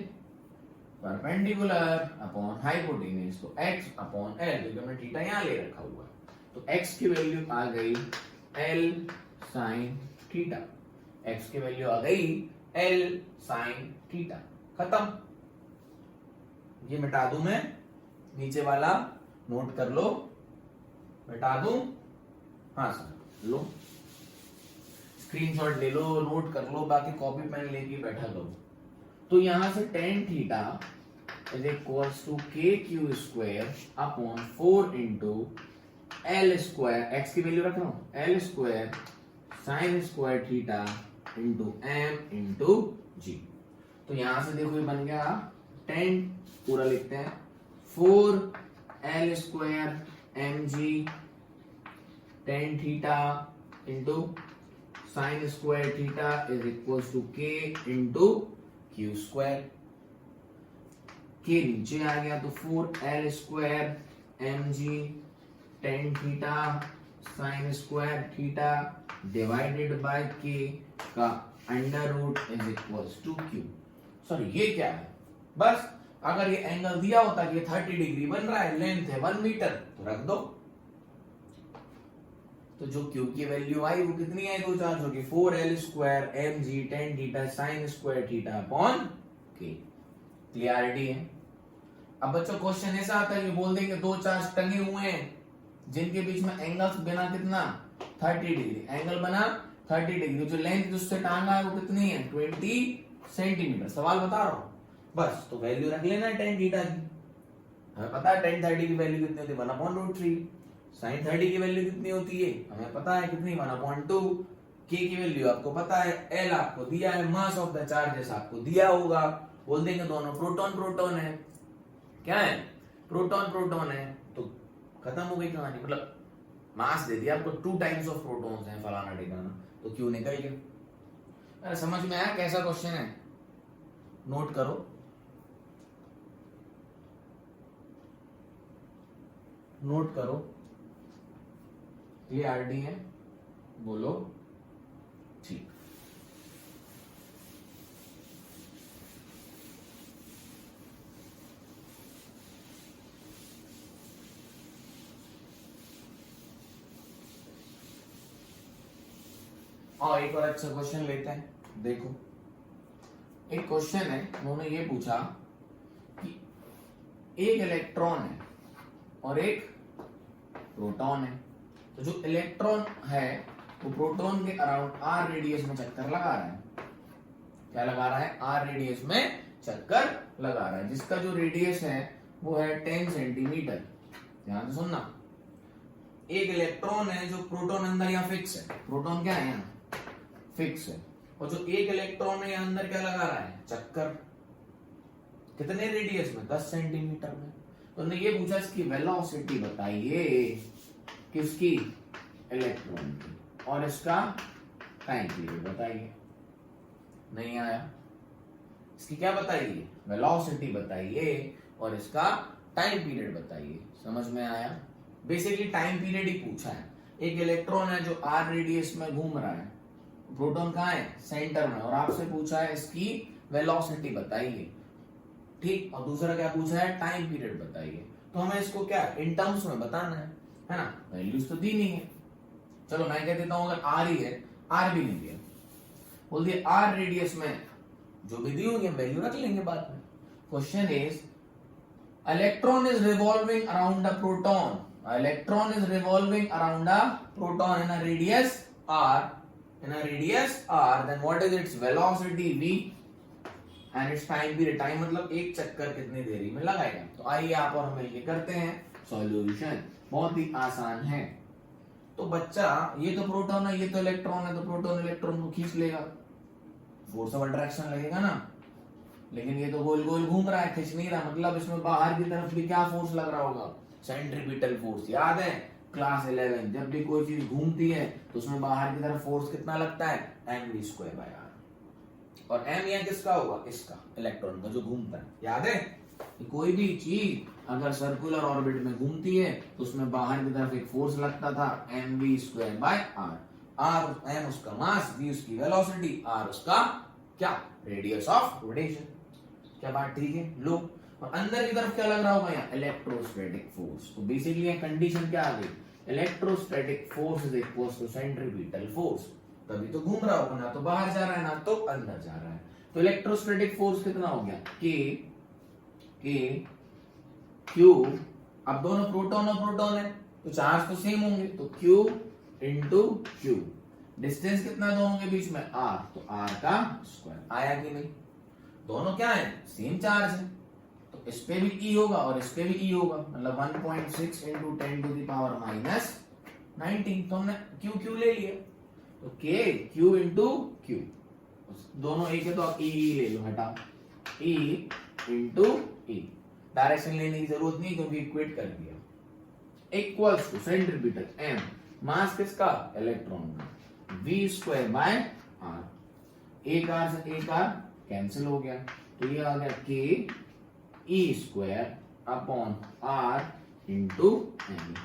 परपेंडिकुलर अपॉन हाइपोटेनियस, तो x अपॉन l, क्योंकि हमने थीटा यहां ले रखा हुआ है। तो x की वैल्यू आ गई l साइन थीटा, x की वैल्यू आ गई l साइन थीटा, खत्म। ये मिटा दूं मैं, नीचे वाला नोट कर लो, मिटा दूं? हाँ सर, लो स्क्रीनशॉट ले लो, नोट कर लो, बाकी कॉपी पेन लेके बैठा लो। तो यहां से tan theta is equals to k Q square upon 4 into L square, X की वैल्यू रख रहा हूं L square sine square theta into M into G. तो यहां से देखो ये बन गया tan, पूरा लिखते हैं 4 L square M G tan theta into sine square theta is equal to K into Q square. K नीचे आ गया तो 4 L square M G tan theta sine square theta divided by K का under root is equal to Q. Sorry ये क्या है, बस अगर ये एंगल दिया होता कि 30 डिग्री बन रहा है, लेंथ है 1 मीटर, तो रख दो। तो जो क्यू की वैल्यू आई वो कितनी आई? दो चार्ज होगी 4 square M G tan theta sine square theta upon K. Clarity है? अब बच्चों क्वेश्चन ऐसा आता है कि बोल देंगे दो चार्ज टंगे हुए हैं जिनके बीच में एंगल्स बना कितना 30 डिग्री, एंगल बना 30 डिग्री, जो लेंथ जिससे टांगा है वो कितनी है 20 सेंटीमीटर। सवाल बता रहा हूं बस, तो वैल्यू रख लेना है tan थीटा की। हमें पता है tan 30 की वैल्यू कितनी होती है 1/√3, sin 30 की वैल्यू कितनी होती है हमें पता है कितनी 1/2, k की वैल्यू आपको पता है, l आपको दिया है, मास ऑफ द चार्जेस आपको दिया होगा। बोल देंगे दोनों प्रोटॉन प्रोटॉन है, क्या है प्रोटॉन प्रोटॉन है, तो खत्म हो गई कहानी। मतलब मास दे दिया आपको 2 टाइम्स ऑफ प्रोटॉन्स हैं फलाना ठिकाना, तो क्यों निकल गया। अरे समझ में आया कैसा क्वेश्चन है? नोट करो, नोट करो, ये आरडी है, बोलो ठीक। और एक और अच्छा क्वेश्चन लेते हैं। देखो एक क्वेश्चन है, उन्होंने ये पूछा कि एक इलेक्ट्रॉन है और एक प्रोटॉन है, तो जो इलेक्ट्रॉन है वो प्रोटॉन के अराउंड आर रेडियस में चक्कर लगा रहा है। क्या लगा रहा है? आर रेडियस में चक्कर लगा रहा है, जिसका जो रेडियस है वो है 10 सेंटीमीटर। ध्यान से सुनना, एक इलेक्ट्रॉन है जो प्रोटॉन अंदर यहाँ फिक्स है, प्रोटॉन क्या है यहाँ फिक्स है, और जो एक इलेक्ट्रॉन है यहाँ अंदर क्या लगा रहा है चक्कर, कितने रेडियस में 10 सेंटीमीटर में। तो हमने ये पूछा इसकी वेलोसिटी बताइए, किसकी इलेक्ट्रॉन की, और इसका टाइम पीरियड बताइए। नहीं आया, इसकी क्या बताइए वेलोसिटी बताइए और इसका टाइम पीरियड बताइए। समझ में आया, बेसिकली टाइम पीरियड ही पूछा है। एक इलेक्ट्रॉन है जो r रेडियस में घूम रहा है, प्रोटॉन कहाँ है सेंटर में, और आपसे पूछा है इसकी वेलोसिटी बताइए, ठीक, और दूसरा क्या पूछा है टाइम पीरियड बताइए। तो हमें इसको क्या इन टर्म्स में बताना है ना, वैल्यूज तो दी नहीं है। चलो मैं कह देता हूं अगर r ही है, r भी नहीं दिया, बोल दिए r रेडियस में जो भी दी होगी वैल्यू रख लेंगे बाद में। Question is electron is revolving around a proton, electron is revolving around a proton in a radius r, then what is its velocity v and its time period, time मतलब एक चक्कर कितनी देरी में लगाएगा। तो आइए आप और हम मिलकर करते हैं सॉल्यूशन, बहुत ही आसान है। तो बच्चा ये तो प्रोटॉन है, ये तो इलेक्ट्रॉन है, तो प्रोटॉन इलेक्ट्रॉन को खींच लेगा, फोर्स ऑफ अट्रैक्शन लगेगा ना, लेकिन ये तो गोल गोल घूम रहा है, खींच नहीं रहा, मतलब इसमें बाहर की तरफ भी क्या फोर्स लग रहा होगा सेंट्रीपिटल फोर्स। याद है क्लास 11 जब भी कोई चीज घूमती है तो उसमें बाहर की तरफ फोर्स कितना लगता है mv²r, और m यहाँ किसका होगा इसका इलेक्ट्रॉन का जो घूमता है। याद है कि कोई भी चीज अगर सर्कुलर ऑर्बिट में घूमती है तो उसमें बाहर की तरफ एक फोर्स लगता था mv²r, r m उसका मास, v उसकी वेलोसिटी, r उसका क्या रेडियस ऑफ रोटेशन। क्या बात ठीक है। लो, और अंदर की तरफ क्या लग रहा होगा यहाँ इलेक्ट्रोस्टैटिक फोर्स। तो बेसिकली ये कंडीशन क्या आ गई, electrostatic force is equal to centripetal force, तभी तो घूम रहा होगा, ना तो बाहर जा रहा है ना तो अंदर जा रहा है। तो इलेक्ट्रोस्टैटिक फोर्स कितना हो गया K Q, अब दोनों प्रोटॉन और प्रोटॉन है तो चार्ज तो सेम होंगे, तो Q इंटू Q, डिस्टेंस कितना दोनों के बीच में R, तो R का स्क्वायर। आया कि नहीं, दोनों क्या है सेम चार्ज है, तो इस पे भी E होगा और इस पे भी E होगा, मतलब 1.6 into 10 to the power minus 19। तो हमने Q ले लिया, तो K Q इंटू Q, दोनों एक है तो आप E ले लो, हटा E इंटू E, डायरेक्शन लेने की जरूरत नहीं क्योंकि इक्वेट कर दिया, इक्वल्स टू सेंट्रीपिटल M, मास किसका इलेक्ट्रॉन का, v²/r, एक r से एक r कैंसिल हो गया, तो ये आ गया K E² upon R into M।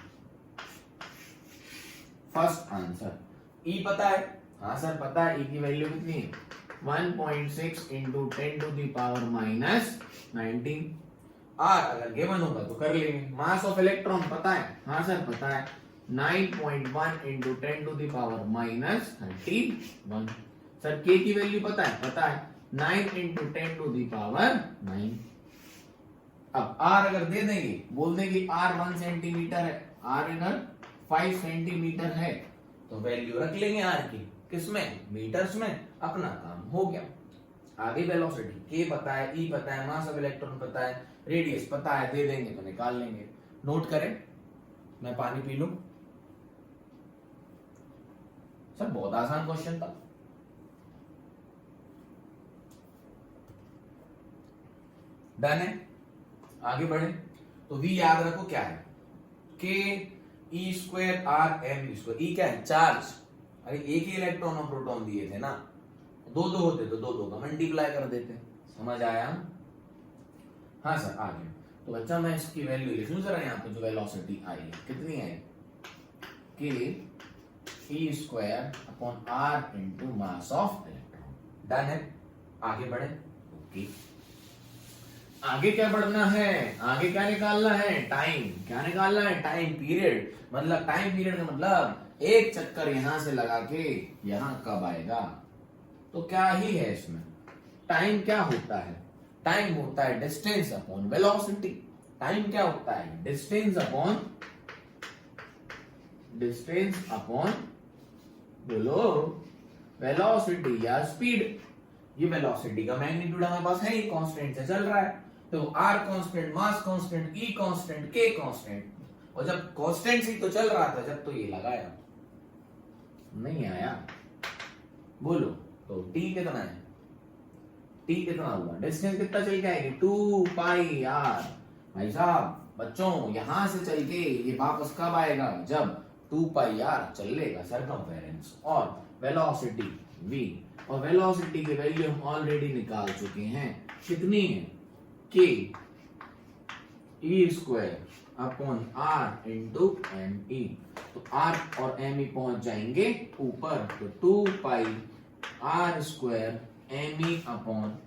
First answer. E पता है, हाँ सर पता है, E की वैल्यू कितनी है 1.6 into 10 to the power minus 19। R अगर गिवन होगा तो कर लेंगे। मास ऑफ इलेक्ट्रॉन पता है, हाँ सर पता है 9.1 into 10 to the power minus 31। Sir K की वैल्यू पता है 9 इंटू 10 टू द पावर 9। अब R अगर दे देंगे, बोल देंगे R 1 सेंटीमीटर है, R अगर 5 सेंटीमीटर है, तो वैल्यू रख लेंगे R की, किसमें मीटर्स में, अपना काम हो गया। आगे वेलोसिटी K पता है, E पता है, मास ऑफ इलेक्ट्रॉन पता है, रेडियस पता है, दे देंगे तो निकाल लेंगे। नोट करें, मैं पानी पी लूं। सर बहुत आसान क्वेश्चन था। डन है, आगे बढ़े। तो V याद रखो क्या है, K E²R mv²। E क्या है चार्ज, अरे एक ही इलेक्ट्रॉन और प्रोटॉन दिए थे ना, दो होते तो दो का मल्टीप्लाई कर देते। समझ आया, हाँ सर आ गया। तो बच्चा मैं इसकी वैल्यू लिख लूं जरा, यहाँ पे जो वेलोसिटी आई है कितनी है, K E² upon R into mass of electron. Done है, आगे बढ़े। ओके, आगे क्या बढ़ना है, आगे क्या निकालना है, टाइम। क्या निकालना है, टाइम पीरियड। मतलब टाइम पीरियड का मतलब एक चक्कर यहां से लगा के यहां कब आएगा। तो क्या ही है इसमें, टाइम क्या होता है, टाइम होता है डिस्टेंस अपॉन वेलोसिटी। टाइम क्या होता है, डिस्टेंस अपॉन बोलो वेलोसिटी या स्पीड। ये वेलोसिटी का मैग्नीट्यूड हमारे पास है, ये कांस्टेंट से चल रहा है, तो r constant, mass constant, E constant, K constant, और जब कांस्टेंट सी तो चल रहा था जब तो ये लगाया नहीं आया। बोलो तो टी कितना है, टी कितना हुआ, डिस्टेंस कितना चल के आएगी 2 पाई आर। भाई साहब बच्चों यहां से चल के ये वापस कब आएगा, जब 2 पाई आर चलेगा सर्कमफेरेंस। और वेलोसिटी v, और वेलोसिटी की वैल्यू हम ऑलरेडी निकाल चुके हैं, कितनी है k e square upon r into M E. तो r और m ई पहुंच जाएंगे ऊपर, तो 2 pi r square M E upon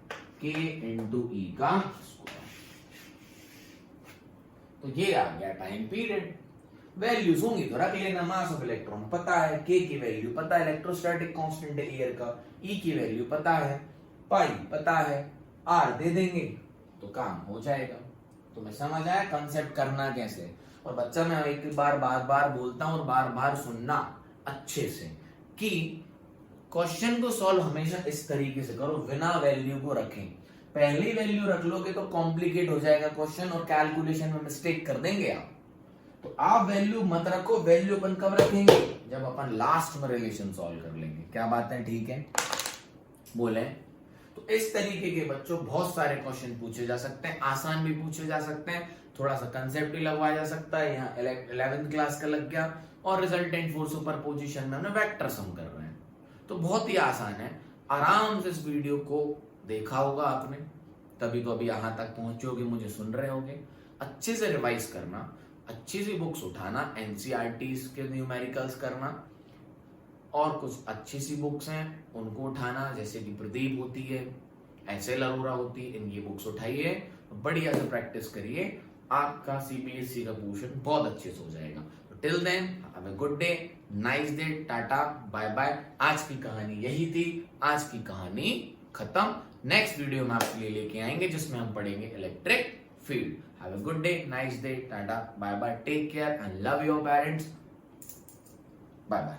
k into E का स्क्वायर। तो ये आ गया टाइम पीरियड। वैल्यूज होंगी तो रख लेना, मास ऑफ इलेक्ट्रॉन पता है, k की वैल्यू पता है, इलेक्ट्रोस्टैटिक कांस्टेंट है एयर का, E की वैल्यू पता है, पाई पता है, R दे देंगे तो काम हो जाएगा। तुम्हें समझ आया कंसेप्ट करना कैसे। और बच्चा मैं एक बार बार बार बोलता हूं और बार बार सुनना अच्छे से कि क्वेश्चन को सॉल्व हमेशा इस तरीके से करो, बिना वैल्यू को रखें। पहली वैल्यू रख लोगे तो कॉम्प्लिकेट हो जाएगा क्वेश्चन और कैलकुलेशन में मिस्टेक कर देंगे आप। तो आप वैल्यू मत रखो, वैल्यू अपन कब रखेंगे, जब अपन लास्ट में रिलेशन सॉल्व कर लेंगे। क्या बात है, ठीक है बोले। तो इस तरीके के बच्चों बहुत सारे क्वेश्चन पूछे जा सकते हैं, आसान भी पूछे जा सकते हैं, थोड़ा सा कंसेप्ट भी लगवाया जा सकता है। यहाँ 11th क्लास का लग गया और रिजल्टेंट फोर सुपरपोजिशन में हमने वेक्टर सम कर रहे हैं, तो बहुत ही आसान है। आराम से इस वीडियो को देखा होगा आपने, तभी तो अभी यहां तक पहुंचे होगे, मुझे सुन रहे होगे। अच्छे से रिवाइज करना, अच्छी सी बुक्स उठाना, एनसीईआरटीज के न्यूमेरिकल्स करना, और कुछ अच्छी सी बुक्स हैं उनको उठाना, जैसे कि प्रदीप होती है, एसएल अरोरा होती है, इनकी बुक्स उठाइए, बढ़िया से प्रैक्टिस करिए, आपका सीबीएसई का पोर्शन बहुत अच्छे से हो जाएगा। तो till then have a good day, nice day, tata bye bye. आज की कहानी यही थी, आज की कहानी खत्म। नेक्स्ट वीडियो में आपके लिए लेके आएंगे जिसमें हम पढ़ेंगे electric field. Have a good day, nice day, tata bye bye, take care and love your parents, bye bye.